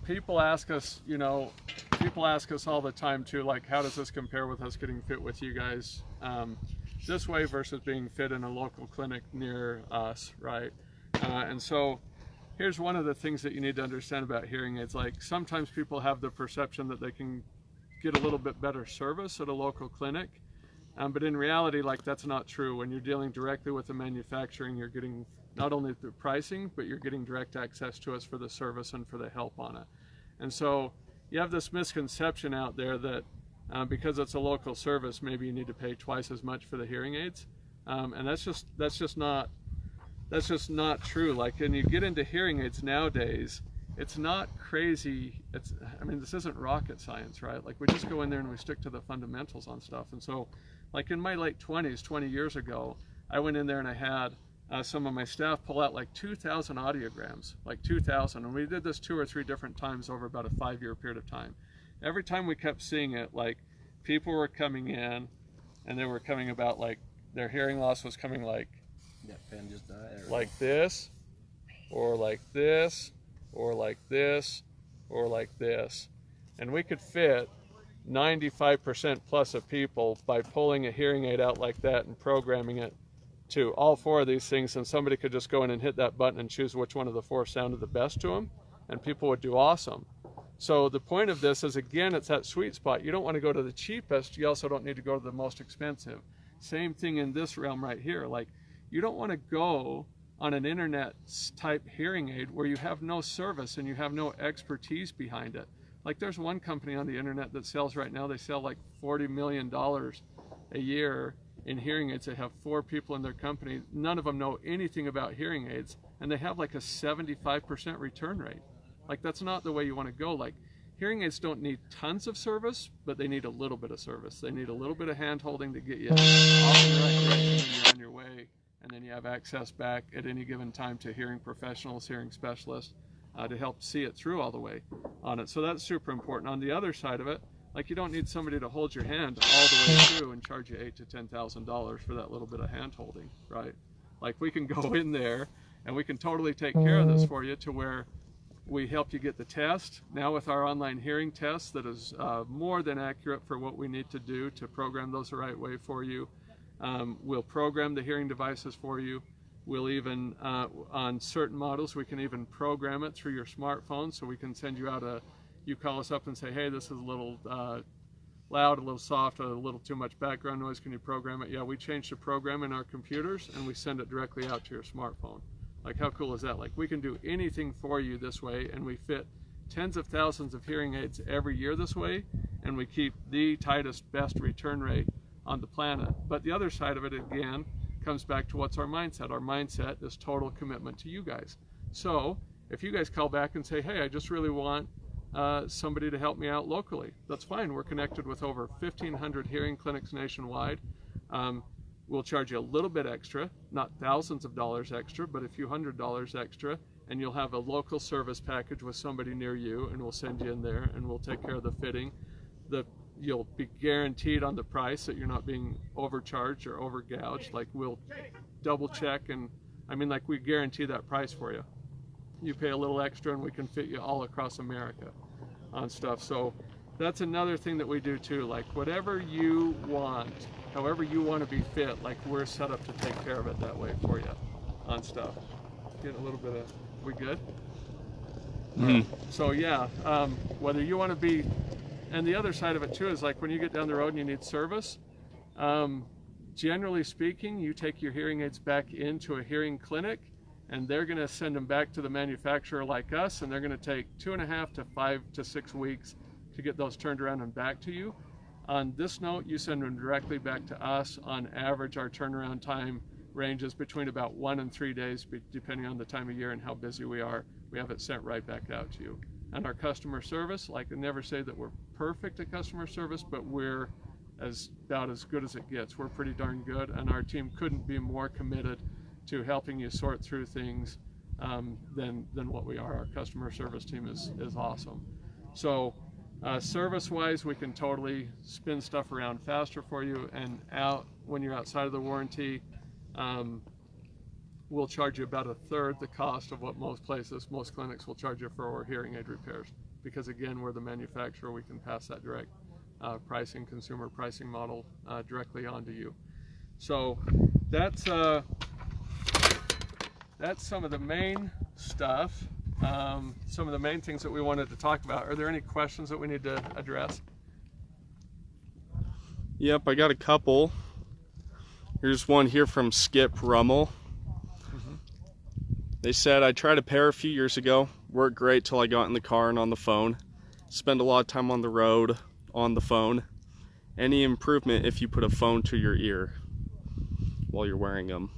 People ask us all the time too, like, how does this compare with us getting fit with you guys this way versus being fit in a local clinic near us, right? And so here's one of the things that you need to understand about hearing aids. Like, sometimes people have the perception that they can get a little bit better service at a local clinic. But in reality, like, that's not true. When you're dealing directly with the manufacturing, you're getting not only the pricing, but you're getting direct access to us for the service and for the help on it. And so you have this misconception out there that because it's a local service, maybe you need to pay twice as much for the hearing aids, and that's just not true. Like, when you get into hearing aids nowadays, it's not crazy. I mean, this isn't rocket science, right? Like, we just go in there and we stick to the fundamentals on stuff. And so, like, in my late 20s, 20 years ago, I went in there and I had some of my staff pull out like 2,000 audiograms, like 2,000. And we did this 2 or 3 different times over about a 5-year period of time. Every time we kept seeing it, like, people were coming in and they were coming about, like, their hearing loss was coming like, that pen just died. Like this, or like this, or like this, or like this. And we could fit 95% plus of people by pulling a hearing aid out like that and programming it to all 4 of these things, and somebody could just go in and hit that button and choose which one of the 4 sounded the best to them, and people would do awesome. So the point of this is, again, it's that sweet spot. You don't want to go to the cheapest, you also don't need to go to the most expensive. Same thing in this realm right here. Like, you don't want to go on an internet type hearing aid where you have no service and you have no expertise behind it. Like, there's one company on the internet that sells right now, they sell like $40 million a year in hearing aids. They have 4 people in their company. None of them know anything about hearing aids, and they have like a 75% return rate. Like, that's not the way you want to go. Like, hearing aids don't need tons of service, but they need a little bit of service. They need a little bit of hand holding to get you off in the right direction and you're on your way. And then you have access back at any given time to hearing professionals, hearing specialists, to help see it through all the way on it. So that's super important. On the other side of it, like, you don't need somebody to hold your hand all the way through and charge you $8,000 to $10,000 for that little bit of hand holding, right? Like, we can go in there and we can totally take care of this for you to where we help you get the test. Now with our online hearing test that is more than accurate for what we need to do to program those the right way for you. We'll program the hearing devices for you. We'll even, on certain models, we can even program it through your smartphone, so we can send you out you call us up and say, hey, this is a little loud, a little soft, a little too much background noise, can you program it? Yeah, we change the program in our computers and we send it directly out to your smartphone. Like, how cool is that? Like, we can do anything for you this way, and we fit tens of thousands of hearing aids every year this way, and we keep the tightest, best return rate on the planet. But the other side of it, again, comes back to what's our mindset. Our mindset is total commitment to you guys. So if you guys call back and say, hey, I just really want somebody to help me out locally, that's fine. We're connected with over 1,500 hearing clinics nationwide. We'll charge you a little bit extra, not thousands of dollars extra, but a few $100s extra, and you'll have a local service package with somebody near you, and we'll send you in there and we'll take care of the fitting. You'll be guaranteed on the price that you're not being overcharged or overgouged. Like, we'll double check, and I mean, like, we guarantee that price for you. You pay a little extra and we can fit you all across America on stuff. So that's another thing that we do too. Like, whatever you want, however you want to be fit, like, we're set up to take care of it that way for you on stuff. Get a little bit of, we good? Mm-hmm. So yeah, whether you want to be, and the other side of it too is, like, when you get down the road and you need service, generally speaking, you take your hearing aids back into a hearing clinic, and they're going to send them back to the manufacturer like us, and they're going to take 2.5 to 5 to 6 weeks to get those turned around and back to you. On this note, you send them directly back to us. On average, our turnaround time ranges between about 1 and 3 days, depending on the time of year and how busy we are. We have it sent right back out to you. And our customer service, like, I never say that we're perfect at customer service, but we're about as good as it gets. We're pretty darn good, and our team couldn't be more committed to helping you sort through things than what we are. Our customer service team is awesome. So service-wise, we can totally spin stuff around faster for you, and when you're outside of the warranty, we'll charge you about 1/3 the cost of what most clinics will charge you for our hearing aid repairs. Because again, we're the manufacturer, we can pass that direct pricing, consumer pricing model directly onto you. So that's some of the main stuff, some of the main things that we wanted to talk about. Are there any questions that we need to address? Yep, I got a couple. Here's one here from Skip Rummel. They said, I tried a pair a few years ago. Worked great till I got in the car and on the phone. Spend a lot of time on the road, on the phone. Any improvement if you put a phone to your ear while you're wearing them?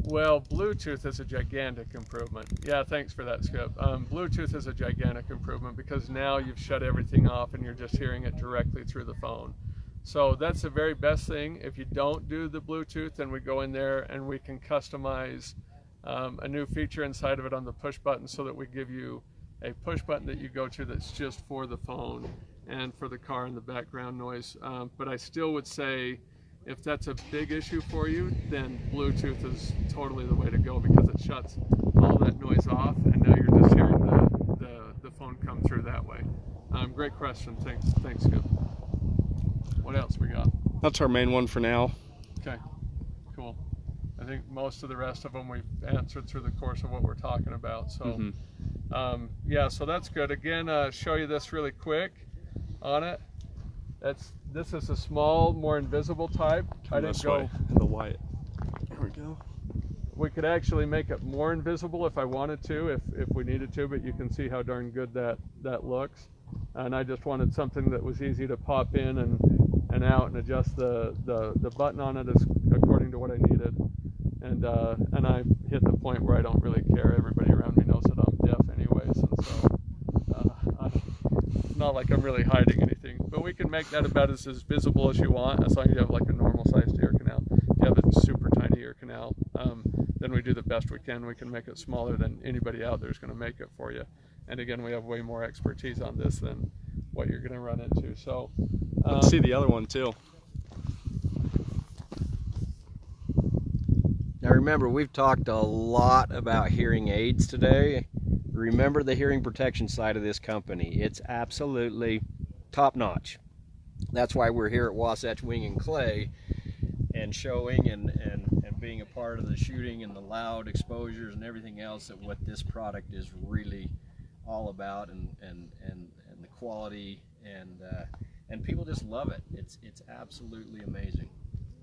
Well, Bluetooth is a gigantic improvement. Yeah, thanks for that, Skip. Bluetooth is a gigantic improvement because now you've shut everything off and you're just hearing it directly through the phone. So that's the very best thing. If you don't do the Bluetooth, then we go in there and we can customize a new feature inside of it on the push button so that we give you a push button that you go to that's just for the phone and for the car and the background noise. But I still would say if that's a big issue for you, then Bluetooth is totally the way to go because it shuts all that noise off and now you're just hearing the phone come through that way. Great question. Thanks, Skip. What else we got? That's our main one for now. Okay, cool. I think most of the rest of them we've answered through the course of what we're talking about. So, yeah, so that's good. Again, show you this really quick on it. This is a small, more invisible type. I didn't go in the white. There we go. We could actually make it more invisible if I wanted to, if we needed to, but you can see how darn good that looks. And I just wanted something that was easy to pop in and out and adjust the button on it according to what I needed. And I hit the point where I don't really care. Everybody around me knows that I'm deaf anyways, and so it's not like I'm really hiding anything. But we can make that about as visible as you want, as long as you have like a normal sized ear canal. If you have a super tiny ear canal, then we do the best we can. We can make it smaller than anybody out there is going to make it for you. And again, we have way more expertise on this than what you're going to run into. So let's see the other one too. Now remember, we've talked a lot about hearing aids today. Remember the hearing protection side of this company. It's absolutely top-notch. That's why we're here at Wasatch Wing and Clay and showing and being a part of the shooting and the loud exposures and everything else of what this product is really all about, and the quality, and people just love it. It's absolutely amazing.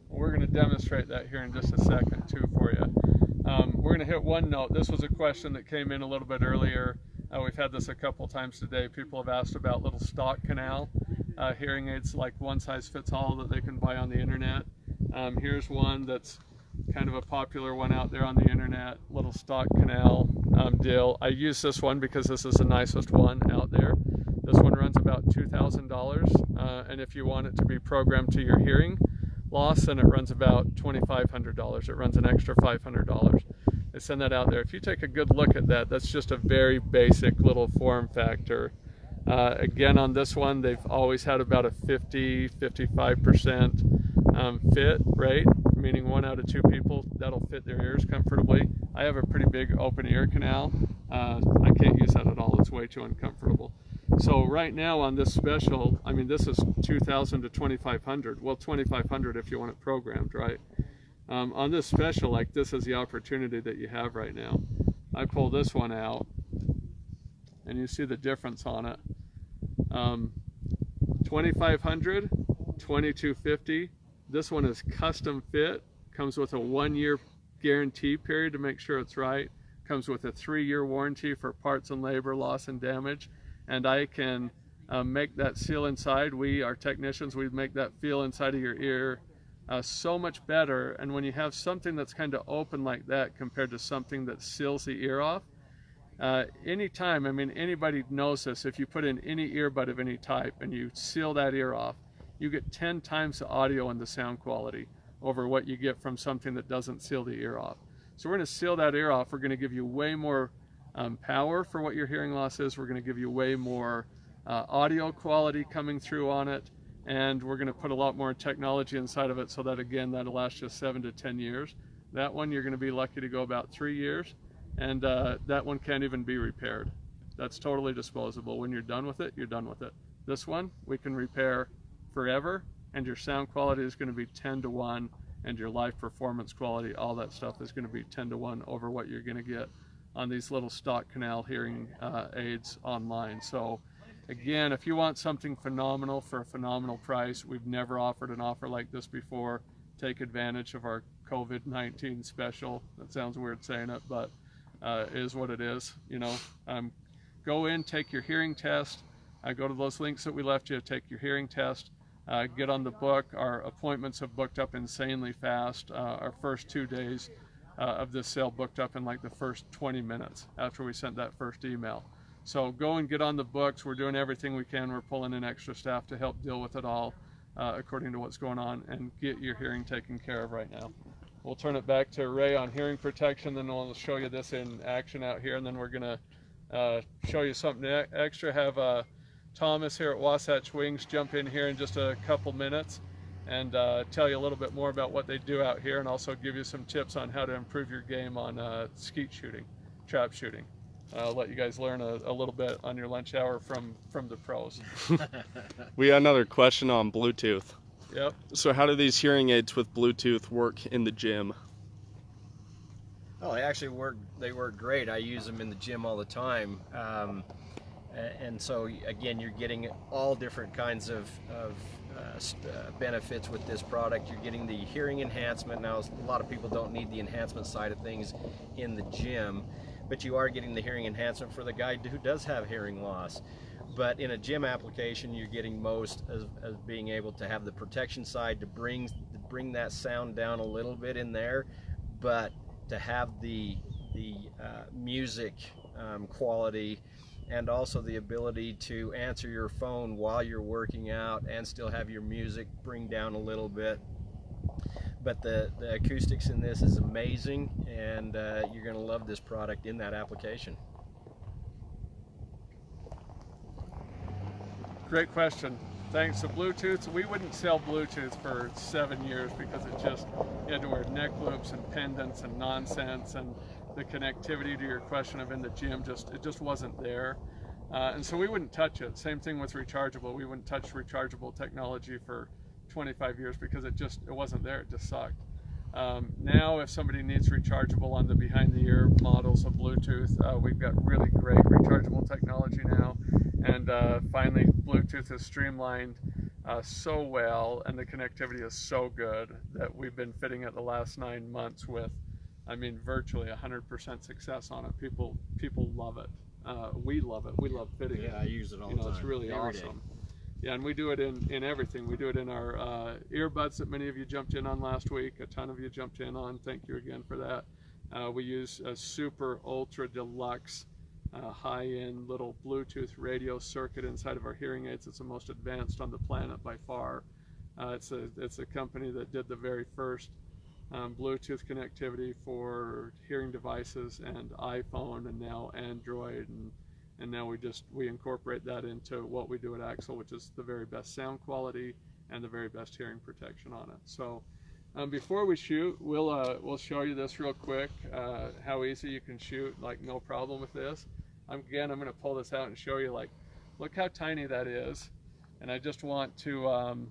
We're going to demonstrate that here in just a second too for you. We're going to hit one note. This was a question that came in a little bit earlier. We've had this a couple times today. People have asked about little stock canal hearing aids, like one size fits all that they can buy on the internet. Here's one that's kind of a popular one out there on the internet, little stock canal deal. I use this one because this is the nicest one out there. This one runs about $2,000, and if you want it to be programmed to your hearing loss, then it runs about $2,500. It runs an extra $500. They send that out there. If you take a good look at that, that's just a very basic little form factor. Again, on this one, they've always had about a 50-55% fit rate, meaning 1 out of 2 people that'll fit their ears comfortably. I have a pretty big open ear canal. I can't use that at all. It's way too uncomfortable. So right now on this special, I mean, this is $2,000 to $2,500. Well, $2,500 if you want it programmed, right? On this special, like, this is the opportunity that you have right now. I pull this one out, and you see the difference on it. $2,500, $2,250. This one is custom fit. Comes with a 1-year guarantee period to make sure it's right. Comes with a 3-year warranty for parts and labor, loss and damage. And I can make that seal inside. Our technicians, we make that feel inside of your ear so much better. And when you have something that's kind of open like that compared to something that seals the ear off, anytime, I mean, anybody knows this, if you put in any earbud of any type and you seal that ear off, you get 10 times the audio and the sound quality over what you get from something that doesn't seal the ear off. So we're going to seal that ear off. We're going to give you way more power for what your hearing loss is. We're going to give you way more audio quality coming through on it, and we're going to put a lot more technology inside of it so that, again, that'll last you 7 to 10 years. That one you're going to be lucky to go about 3 years, and that one can't even be repaired. That's totally disposable. When you're done with it, you're done with it. This one we can repair forever, and your sound quality is going to be 10 to 1, and your live performance quality, all that stuff is going to be 10 to 1 over what you're going to get on these little stock canal hearing aids online. So again, if you want something phenomenal for a phenomenal price, we've never offered an offer like this before. take advantage of our COVID-19 special. That sounds weird saying it, but is what it is. You know, go in, take your hearing test. Go to those links that we left you, take your hearing test, get on the book. Our appointments have booked up insanely fast. Our first 2 days of this sale booked up in like the first 20 minutes after we sent that first email. So go and get on the books. We're doing everything we can. We're pulling in extra staff to help deal with it all according to what's going on, and get your hearing taken care of right now. We'll turn it back to Ray on hearing protection, then we'll show you this in action out here, and then we're gonna show you something extra. Have Thomas here at Wasatch Wings jump in here in just a couple minutes and tell you a little bit more about what they do out here, and also give you some tips on how to improve your game on skeet shooting, trap shooting. I'll let you guys learn a little bit on your lunch hour from the pros. We got another question on Bluetooth. Yep. So how do these hearing aids with Bluetooth work in the gym? Oh, they actually work. They work great. I use them in the gym all the time. And so again, you're getting all different kinds of benefits with this product. You're getting the hearing enhancement. Now, a lot of people don't need the enhancement side of things in the gym, but you are getting the hearing enhancement for the guy who does have hearing loss. But in a gym application, you're getting most as being able to have the protection side to bring that sound down a little bit in there, but to have the music quality, and also the ability to answer your phone while you're working out and still have your music bring down a little bit. But the acoustics in this is amazing, and you're going to love this product in that application. Great question. Thanks to Bluetooth, we wouldn't sell Bluetooth for 7 years because you had to wear neck loops and pendants and nonsense, and the connectivity to your question of in the gym, it just wasn't there. And so we wouldn't touch it. Same thing with rechargeable. We wouldn't touch rechargeable technology for 25 years because it wasn't there. It just sucked. Now, if somebody needs rechargeable on the behind-the-ear models of Bluetooth, we've got really great rechargeable technology now. And finally, Bluetooth is streamlined so well, and the connectivity is so good that we've been fitting it the last 9 months with, I mean, virtually 100% success on it. People love it. We love it. We love fitting it. Yeah, I use it all the time. It's really awesome. Yeah, and we do it in everything. We do it in our earbuds that many of you jumped in on last week. A ton of you jumped in on. Thank you again for that. We use a super ultra deluxe high-end little Bluetooth radio circuit inside of our hearing aids. It's the most advanced on the planet by far. It's a company that did the very first Bluetooth connectivity for hearing devices and iPhone, and now Android, and now we incorporate that into what we do at Axle, which is the very best sound quality and the very best hearing protection on it. So before we shoot, we'll show you this real quick, how easy you can shoot, like no problem with this. I'm going to pull this out and show you, like, look how tiny that is. And I just want to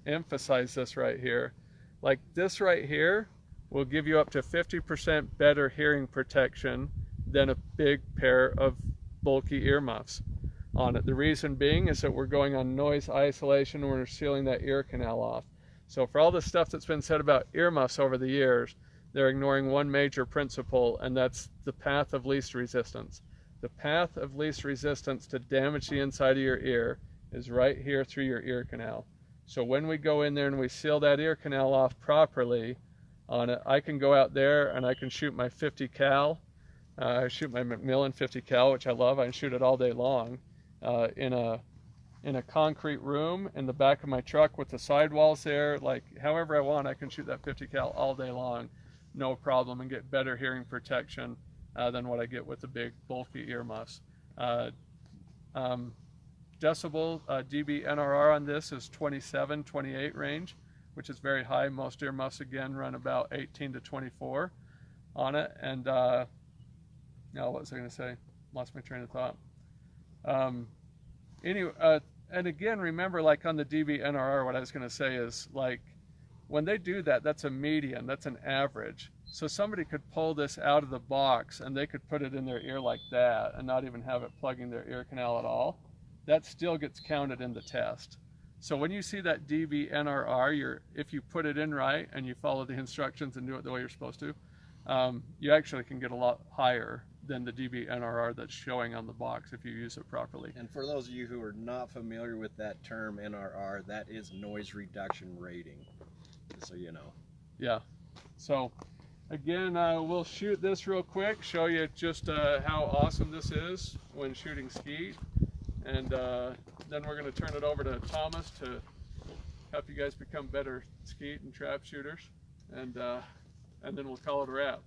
emphasize this right here. Like, this right here will give you up to 50% better hearing protection than a big pair of bulky earmuffs on it. The reason being is that we're going on noise isolation and we're sealing that ear canal off. So for all the stuff that's been said about earmuffs over the years, they're ignoring one major principle, and that's the path of least resistance. The path of least resistance to damage the inside of your ear is right here through your ear canal. So when we go in there and we seal that ear canal off properly on it, I can go out there and I can shoot my 50 cal. I shoot my Macmillan 50 cal, which I love. I can shoot it all day long in a concrete room in the back of my truck with the sidewalls there. Like, however I want, I can shoot that 50 cal all day long, no problem, and get better hearing protection than what I get with the big bulky earmuffs. Decibel dB NRR on this is 27, 28 range, which is very high. Most earmuffs, again, run about 18 to 24 on it. And now, what was I going to say? Lost my train of thought. Anyway, and again, remember, like on the dB NRR, what I was going to say is, like, when they do that, that's a median, that's an average. So somebody could pull this out of the box and they could put it in their ear like that and not even have it plugging their ear canal at all. That still gets counted in the test. So when you see that dB NRR, if you put it in right and you follow the instructions and do it the way you're supposed to, you actually can get a lot higher than the dB NRR that's showing on the box if you use it properly. And for those of you who are not familiar with that term NRR, that is noise reduction rating, just so you know. Yeah. So again, we'll shoot this real quick, show you just how awesome this is when shooting skeet, and then we're going to turn it over to Thomas to help you guys become better skeet and trap shooters, and then we'll call it a wrap.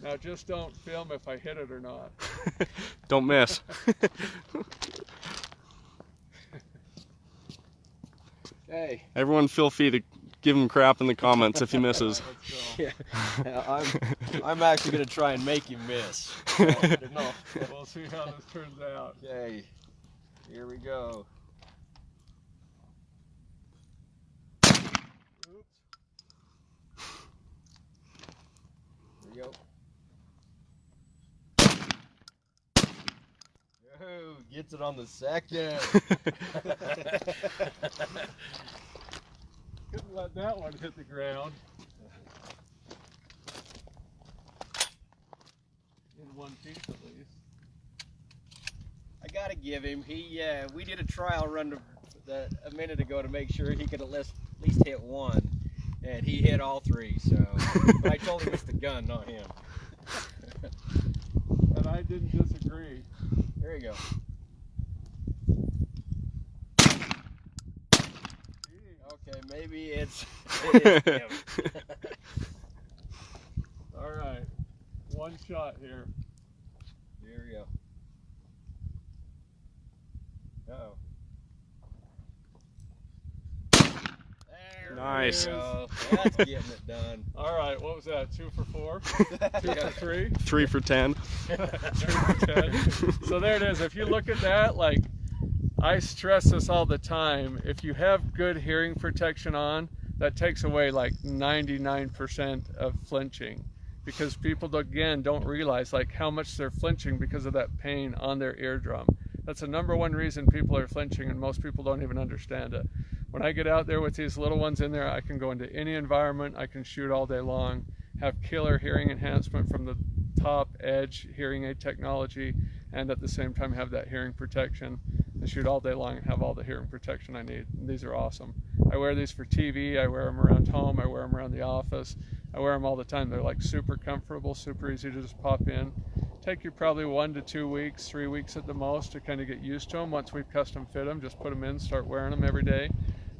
Now just don't film if I hit it or not. Don't miss. Hey. Everyone feel free to give him crap in the comments if he misses. Yeah, I'm actually going to try and make you miss. No. We'll see how this turns out. Okay, here we go. Oops. There we go. Oh, gets it on the second. Couldn't let that one hit the ground. In one piece at least. I gotta give him. We did a trial run a minute ago to make sure he could at least hit one, and he hit all three. So, but I told him it's the gun, not him. And I didn't disagree. There you go. Okay, maybe it is him. All right, one shot here. Here we go. Uh-oh. There Nice. we go. That's getting it done. All right, what was that? 2 for 4? 2 for 3? 3 for 10. 3 for 10. So there it is. If you look at that, like, I stress this all the time. If you have good hearing protection on, that takes away like 99% of flinching, because people again don't realize like how much they're flinching because of that pain on their eardrum. That's the #1 reason people are flinching, and most people don't even understand it. When I get out there with these little ones in there, I can go into any environment, I can shoot all day long, have killer hearing enhancement from the top edge hearing aid technology, and at the same time have that hearing protection and shoot all day long and have all the hearing protection I need. And these are awesome. I wear these for TV, I wear them around home, I wear them around the office, I wear them all the time. They're like super comfortable, super easy to just pop in. Take you probably 1 to 2 weeks, 3 weeks at the most to kind of get used to them. Once we custom fit them, just put them in, start wearing them every day,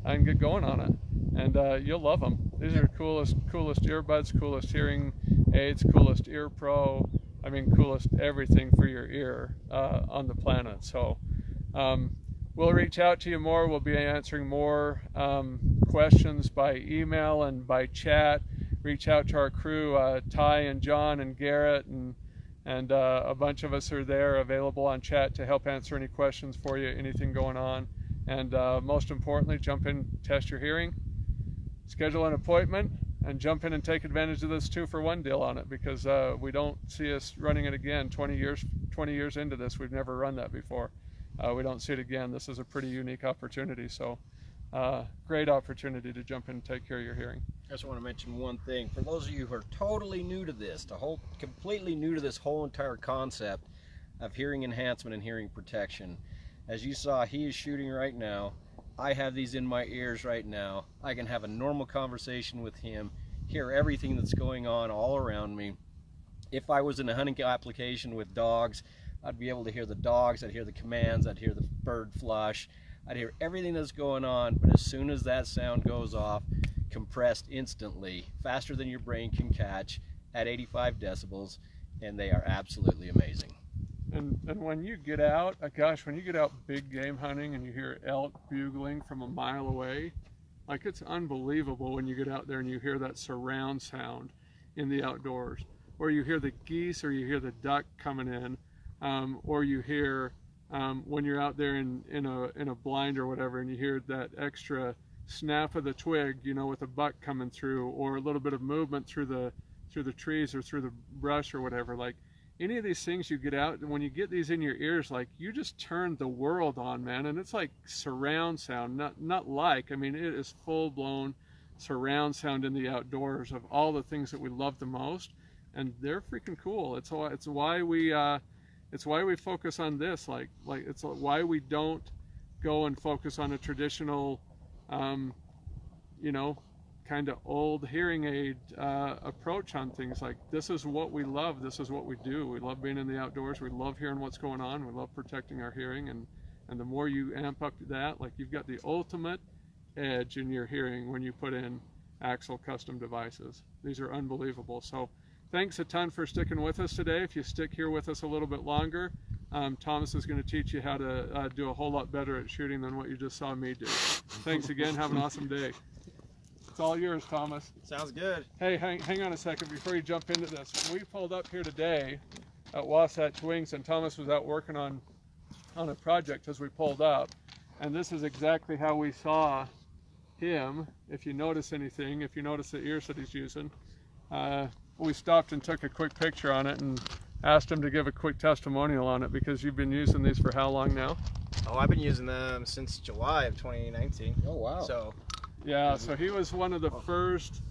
and get going on it. And you'll love them. These are coolest earbuds, coolest hearing aids, coolest ear pro. I mean, coolest everything for your ear on the planet. So we'll reach out to you more. We'll be answering more questions by email and by chat. Reach out to our crew, Ty and John and Garrett, and a bunch of us are there available on chat to help answer any questions for you, anything going on. And most importantly, jump in, test your hearing, schedule an appointment, and jump in and take advantage of this 2-for-1 deal on it, because we don't see us running it again. 20 years into this, we've never run that before. We don't see it again. This is a pretty unique opportunity. So great opportunity to jump in and take care of your hearing. I just want to mention one thing. For those of you who are totally new to this, completely new to this whole entire concept of hearing enhancement and hearing protection, as you saw, he is shooting right now. I have these in my ears right now. I can have a normal conversation with him, hear everything that's going on all around me. If I was in a hunting application with dogs, I'd be able to hear the dogs, I'd hear the commands, I'd hear the bird flush, I'd hear everything that's going on. But as soon as that sound goes off, compressed instantly, faster than your brain can catch, at 85 decibels, and they are absolutely amazing. And when you get out, gosh, when you get out big game hunting and you hear elk bugling from a mile away, Like, it's unbelievable when you get out there and you hear that surround sound in the outdoors, or you hear the geese, or you hear the duck coming in, or you hear when you're out there in a blind or whatever, and you hear that extra snap of the twig, you know, with a buck coming through, or a little bit of movement through the trees or through the brush or whatever. Like, any of these things you get out, and when you get these in your ears, like, you just turn the world on, man. And it's like surround sound, not like, I mean, it is full-blown surround sound in the outdoors of all the things that we love the most, and they're freaking cool. It's why we focus on this. Like it's why we don't go and focus on a traditional, you know, kind of old hearing aid approach on things. Like, this is what we love. This is what we do. We love being in the outdoors. We love hearing what's going on. We love protecting our hearing, and the more you amp up that, like, you've got the ultimate edge in your hearing when you put in Axle custom devices. These are unbelievable. So thanks a ton for sticking with us today. If you stick here with us a little bit longer, Thomas is going to teach you how to do a whole lot better at shooting than what you just saw me do. Thanks again. Have an awesome day. It's all yours, Thomas. Sounds good. Hey, hang on a second before you jump into this. We pulled up here today at Wasatch Wings, and Thomas was out working on a project as we pulled up. And this is exactly how we saw him. If you notice anything, if you notice the ears that he's using, we stopped and took a quick picture on it and asked him to give a quick testimonial on it, because you've been using these for how long now? Oh, I've been using them since July of 2019. Oh, wow. So yeah, so he was one of the first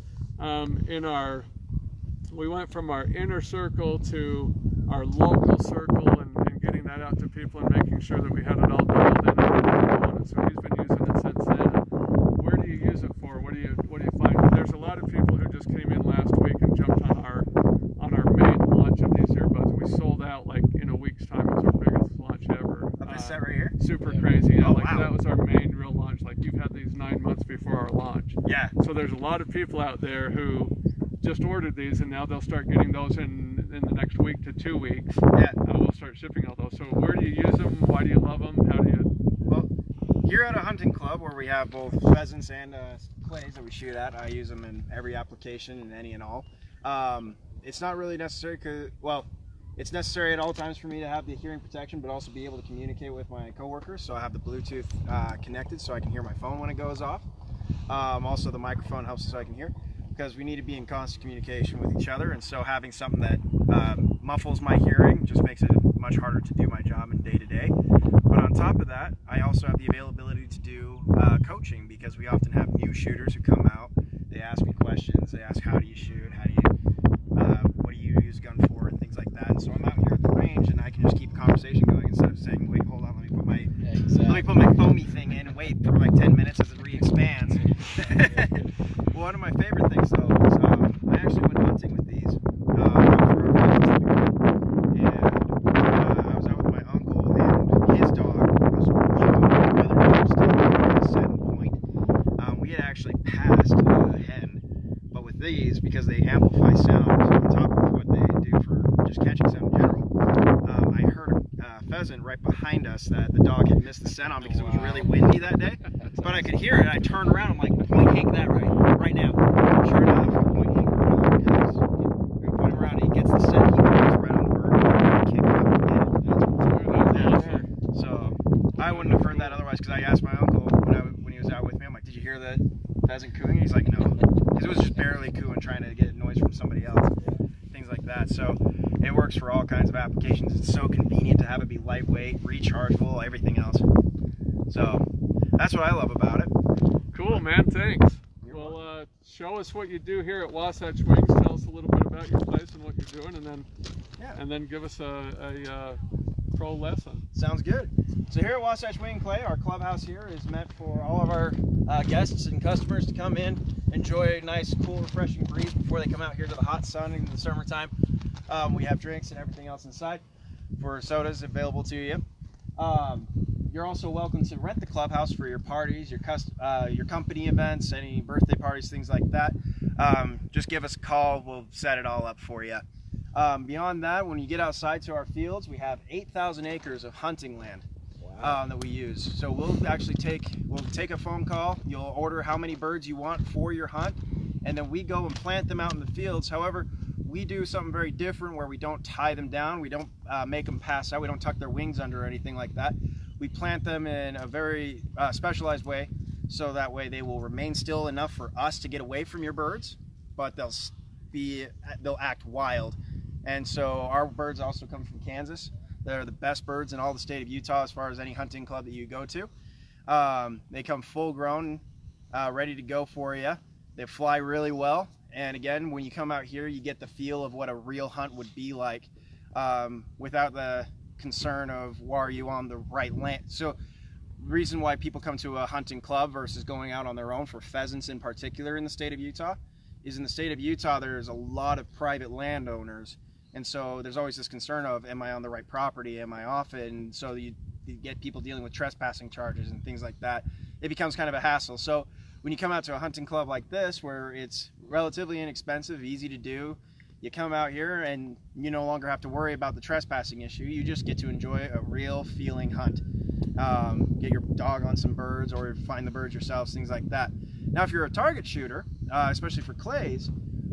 we went from our inner circle to our local circle, and getting that out to people and making sure that we had it all dialed in on it. So he's been using it since then. Where do you use it for? What do you find? There's a lot of people who just came in last week and jumped on our main launch of these earbuds. We sold out like in a week's time. It was our biggest launch ever. of this set right here. Super crazy. Yeah, Oh, like wow. That was our main real launch. Like, you've had these 9 months before our launch. Yeah. So there's a lot of people out there who just ordered these, and now they'll start getting those in the next week to 2 weeks. Yeah. We'll start shipping all those. So where do you use them? Why do you love them? How do you? Well, here at a hunting club where we have both pheasants and clays that we shoot at, I use them in every application and any and all. It's not really necessary it's necessary at all times for me to have the hearing protection, but also be able to communicate with my coworkers. So I have the Bluetooth connected so I can hear my phone when it goes off. Also, the microphone helps so I can hear, because we need to be in constant communication with each other, and so having something that muffles my hearing just makes it much harder to do my job in day to day. But on top of that, I also have the availability to do coaching, because we often have new shooters who come out. They ask me questions. They ask, how do you shoot? What do you use a gun for, and things like that. And so I'm out here at the range, and I can just keep a conversation going instead of saying, wait, hold on, let me put my foamy thing in and wait for like 10 minutes as it re-expands. One of my favorite things though is I actually went hunting with these for our pheasants, and I was out with my uncle, and his dog was rather interested in a set point. We had actually passed a hen, but with these, because they amplify sound on top of what they do for just catching sound in general, I heard a pheasant right behind us that the dog had missed the scent on because it was really windy that day. But I could hear it. I turned around. I'm like, point Hank that right now. Sure enough, point Hank because we point him around. He gets the scent. He points right on the bird and kick it up and get it. Yeah. So I wouldn't have heard that otherwise, because I asked my uncle when he was out with me. I'm like, did you hear that pheasant cooing? He's like, no, because it was just barely cooing, trying to get noise from somebody else. Things like that. So it works for all kinds of applications. It's so convenient to have it be lightweight, rechargeable, everything else. So that's what I love about it. Cool, man. Thanks. Well, show us what you do here at Wasatch Wings. Tell us a little bit about your place and what you're doing, and then give us a pro lesson. Sounds good. So here at Wasatch Wing and Clay, our clubhouse here is meant for all of our guests and customers to come in, enjoy a nice, cool, refreshing breeze before they come out here to the hot sun in the summertime. We have drinks and everything else inside for sodas available to you. You're also welcome to rent the clubhouse for your parties, your company events, any birthday parties, things like that. Just give us a call. We'll set it all up for you. Beyond that, when you get outside to our fields, we have 8,000 acres of hunting land. that we use. So we'll take a phone call. You'll order how many birds you want for your hunt, and then we go and plant them out in the fields. However, we do something very different where we don't tie them down. We don't make them pass out. We don't tuck their wings under or anything like that. We plant them in a very specialized way, so that way they will remain still enough for us to get away from your birds, but they'll act wild. And so our birds also come from Kansas. They're the best birds in all the state of Utah as far as any hunting club that you go to. They come full grown, ready to go for you. They fly really well. And again, when you come out here, you get the feel of what a real hunt would be like, without the concern of, well, are you on the right land? So the reason why people come to a hunting club versus going out on their own for pheasants in particular in the state of Utah is, in the state of Utah, there's a lot of private landowners. And so there's always this concern of, am I on the right property? Am I off it? And so you get people dealing with trespassing charges and things like that. It becomes kind of a hassle. So when you come out to a hunting club like this, where it's relatively inexpensive, easy to do, you come out here and you no longer have to worry about the trespassing issue. You just get to enjoy a real feeling hunt. Get your dog on some birds, or find the birds yourselves, things like that. Now, if you're a target shooter, especially for clays,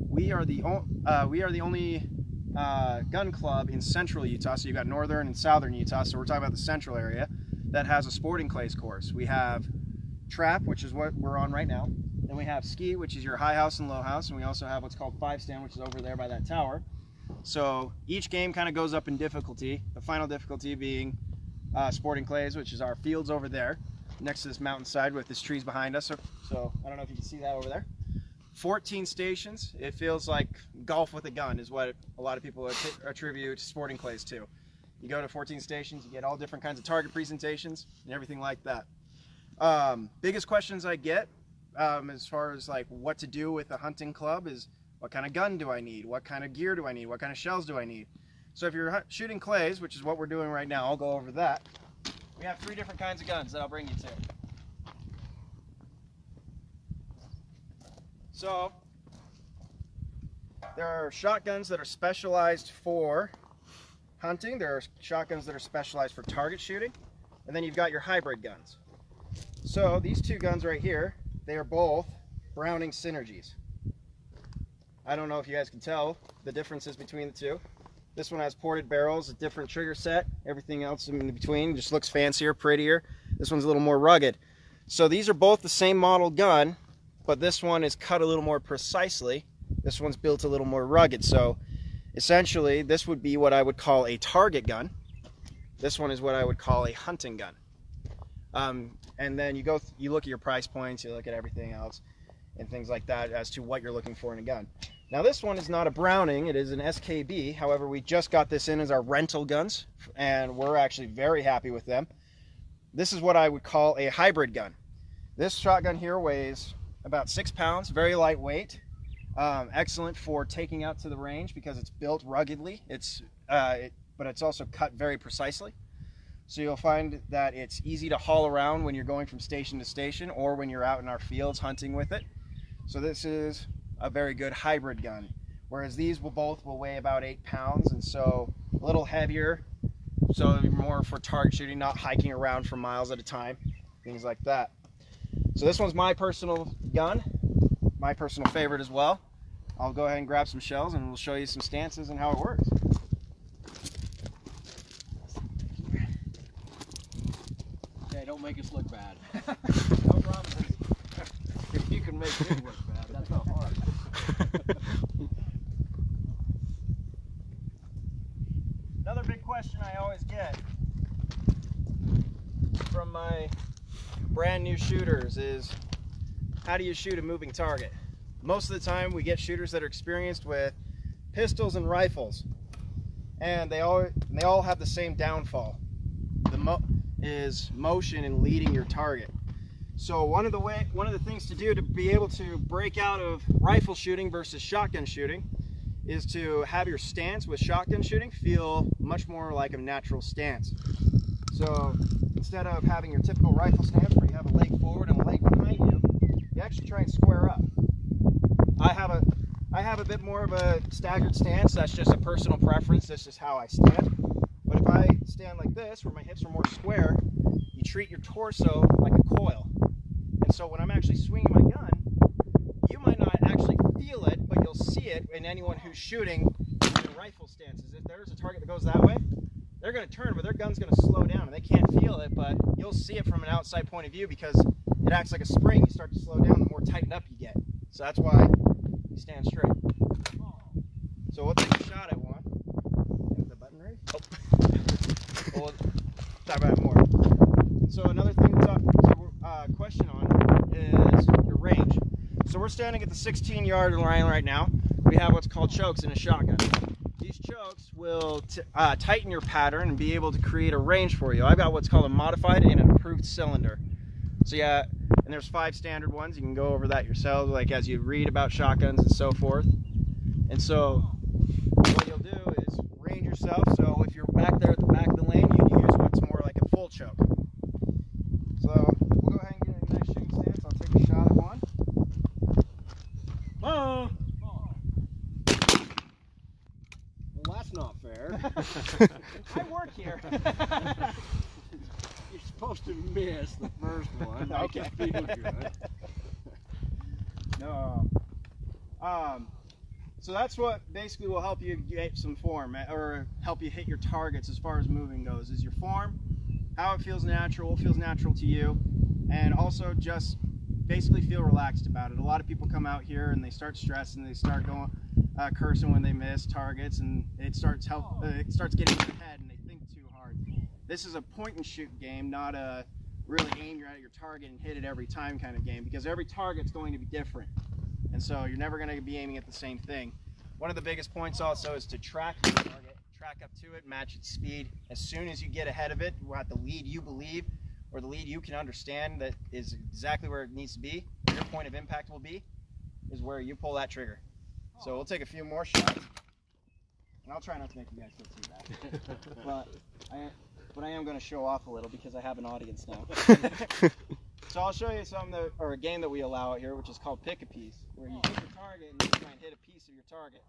we are the only gun club in central Utah. So you've got northern and southern Utah, so we're talking about the central area, that has a sporting clays course. We have trap, which is what we're on right now. Then we have ski, which is your high house and low house, and we also have what's called 5-stand, which is over there by that tower. So each game kind of goes up in difficulty, the final difficulty being sporting clays, which is our fields over there next to this mountainside with these trees behind us. So I don't know if you can see that over there. 14 stations. It feels like golf with a gun is what a lot of people attribute sporting clays to. You go to 14 stations, you get all different kinds of target presentations and everything like that. Biggest questions I get as far as like what to do with a hunting club is, what kind of gun do I need? What kind of gear do I need? What kind of shells do I need? So if you're shooting clays, which is what we're doing right now, I'll go over that. We have 3 different kinds of guns that I'll bring you to. So there are shotguns that are specialized for hunting. There are shotguns that are specialized for target shooting. And then you've got your hybrid guns. So these 2 guns right here, they are both Browning Synergies. I don't know if you guys can tell the differences between the 2. This one has ported barrels, a different trigger set. Everything else in between just looks fancier, prettier. This one's a little more rugged. So these are both the same model gun, but this one is cut a little more precisely. This one's built a little more rugged. So essentially, this would be what I would call a target gun. This one is what I would call a hunting gun. And then you look at your price points, you look at everything else and things like that as to what you're looking for in a gun. Now this one is not a Browning, it is an SKB. However, we just got this in as our rental guns, and we're actually very happy with them. This is what I would call a hybrid gun. This shotgun here weighs about 6 pounds, very lightweight, excellent for taking out to the range because it's built ruggedly. But it's also cut very precisely. So you'll find that it's easy to haul around when you're going from station to station or when you're out in our fields hunting with it. So this is a very good hybrid gun, whereas these both will weigh about 8 pounds, and so a little heavier, so more for target shooting, not hiking around for miles at a time, things like that. So this one's my personal gun, my personal favorite as well. I'll go ahead and grab some shells and we'll show you some stances and how it works. Okay, don't make us look bad. No promises. If you can make me look bad, that's not hard. Another big question I always get from my brand new shooters is, how do you shoot a moving target? Most of the time we get shooters that are experienced with pistols and rifles, and they all have the same downfall. Is motion in leading your target. So one of the things to do to be able to break out of rifle shooting versus shotgun shooting is to have your stance with shotgun shooting feel much more like a natural stance. So instead of having your typical rifle stance where you have a leg forward and a leg behind you, you actually try and square up. I have a bit more of a staggered stance. That's just a personal preference. That's just how I stand. But if I stand like this, where my hips are more square, you treat your torso like a coil. And so when I'm actually swinging my gun, you might not actually feel it, but you'll see it in anyone who's shooting in rifle stances. If there's a target that goes that way, they're going to turn, but their gun's going to slow down, and they can't feel it, but you'll see it from an outside point of view because it acts like a spring. You start to slow down the more tightened up you get. So that's why you stand straight. So we'll take a shot at one. Is the button right? Oh. We'll talk about it more. So another thing to talk, question on is your range. So we're standing at the 16-yard line right now. We have what's called chokes in a shotgun. These chokes will tighten your pattern and be able to create a range for you. I've got what's called a modified and an improved cylinder. So yeah, and there's 5 standard ones. You can go over that yourself, like as you read about shotguns and so forth. And so what you'll do is range yourself. So if you're back there at the back of the lane, you'd use what's more like a full choke. So we'll go ahead and get a nice shooting stance. I'll take a shot at one. Oh. Well, that's not fair. I work here. You're supposed to miss the first one. Okay. Make it feel good. No. So that's what basically will help you get some form, or help you hit your targets as far as moving goes, is your form, how it feels natural, what feels natural to you, and also just basically feel relaxed about it. A lot of people come out here and they start stressing, they start going cursing when they miss targets, and it starts getting in their head and they think too hard. This is a point and shoot game, not a really aim at your target and hit it every time kind of game, because every target's going to be different. And so you're never going to be aiming at the same thing. One of the biggest points also is to track your target, track up to it, match its speed. As soon as you get ahead of it, at the lead you believe, or the lead you can understand that is exactly where it needs to be, where your point of impact will be, is where you pull that trigger. So we'll take a few more shots. And I'll try not to make you guys feel too bad. But I am going to show off a little because I have an audience now. So I'll show you a game that we allow out here, which is called Pick a Piece, where you hit your target and you try and hit a piece of your target.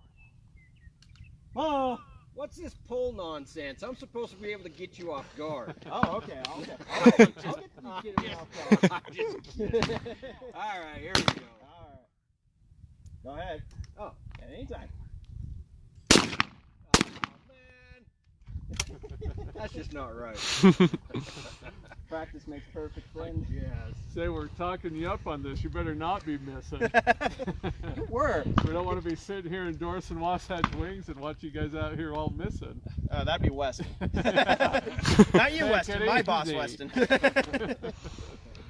Oh, what's this pull nonsense? I'm supposed to be able to get you off guard. Oh, okay. I'll get to get it off guard. I'm just kidding. All right, here we go. All right. Go ahead. Oh, at any time. Oh, man. That's just not right. Practice makes perfect, friend. Yes. Say we're talking you up on this. You better not be missing. You were. We don't want to be sitting here endorsing Wasatch Wings and watch you guys out here all missing. That'd be Weston. Not you, Weston. My boss, easy. Weston.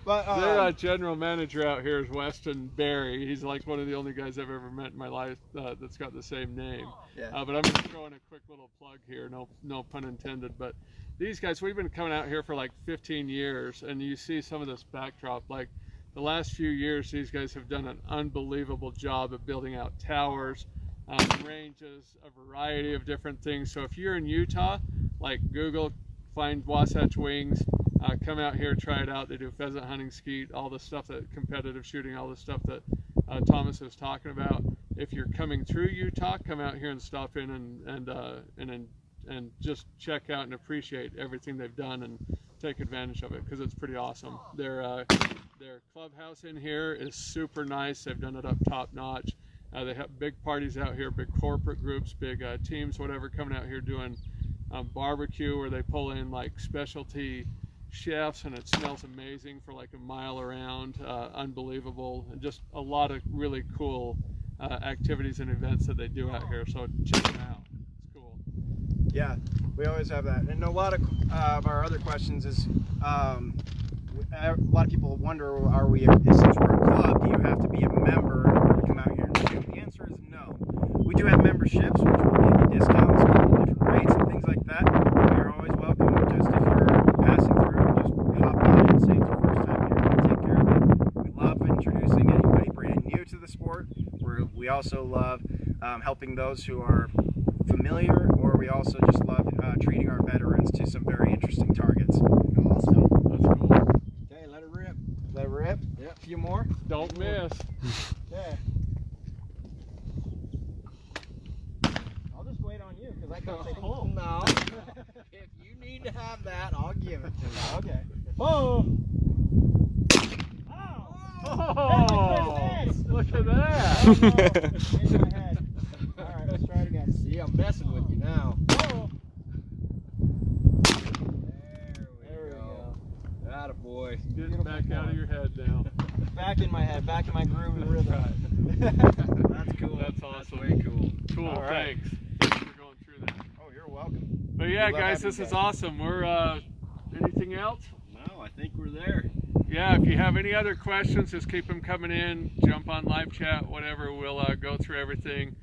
But their general manager out here is Weston Berry. He's like one of the only guys I've ever met in my life that's got the same name. Yeah. But I'm just throwing a quick little plug here, no pun intended. But these guys, we've been coming out here for like 15 years, and you see some of this backdrop. Like the last few years, these guys have done an unbelievable job of building out towers, ranges, a variety of different things. So if you're in Utah, like Google, find Wasatch Wings. Come out here, try it out. They do pheasant hunting, skeet, all the stuff that competitive shooting, all the stuff that Thomas was talking about. If you're coming through Utah, come out here and stop in and just check out and appreciate everything they've done and take advantage of it, because it's pretty awesome. Their clubhouse in here is super nice. They've done it up top notch. They have big parties out here, big corporate groups, big teams, whatever, coming out here doing barbecue, where they pull in like specialty chefs, and it smells amazing for like a mile around. Unbelievable, and just a lot of really cool activities and events that they do out here. So check them out. It's cool. Yeah, we always have that. And a lot of our other questions is, a lot of people wonder, since we're a club, do you have to be a member in order to come out here and shoot? The answer is no. We do have memberships, which will give you discounts, give you different rates and things like that. You're always welcome. Just if you're passing through, just hop on and say it's your first time here, we'll take care of it. We love introducing anybody brand new to the sport. We also love helping those who are familiar, or we also just love treating our veterans to some very interesting targets. Awesome. That's cool. Okay, let it rip. Let it rip. Yep. A few more. Don't miss. Okay. I'll just wait on you because I can't say pull. No. If you need to have that, I'll give it to you. Okay. Boom! Oh, look at that. In my head. Alright, let's try it again. See, I'm messing with you now. Oh. There we go. Attaboy. Getting back out of your head now. Back in my head, back in my groove and rhythm. That's cool. That's awesome. That's way cool. Cool, All right. thanks. Thanks for going through that. Oh, you're welcome. But yeah, We love guys, having this you is guys. awesome. We're, anything else? No, I think we're there. Yeah, if you have any other questions, just keep them coming in. Jump on live chat, whatever. We'll go through everything.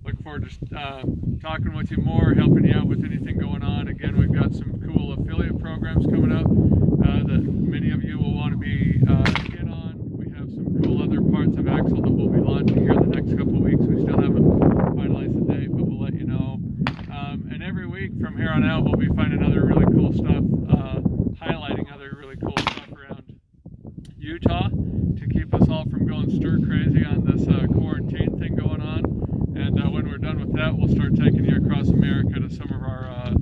Look forward to talking with you more, helping you out with anything going on. Again, we've got some cool affiliate programs coming up that many of you will want to be in on. We have some cool other parts of Axle that we'll be launching here in the next couple of weeks. We still haven't finalized the date, but we'll let you know. And every week from here on out, we'll be finding other really cool stuff, highlighting other really cool stuff around Utah to keep us all from going stir crazy on this quarantine thing going on. And when we're done with that, we'll start taking you across America to some of our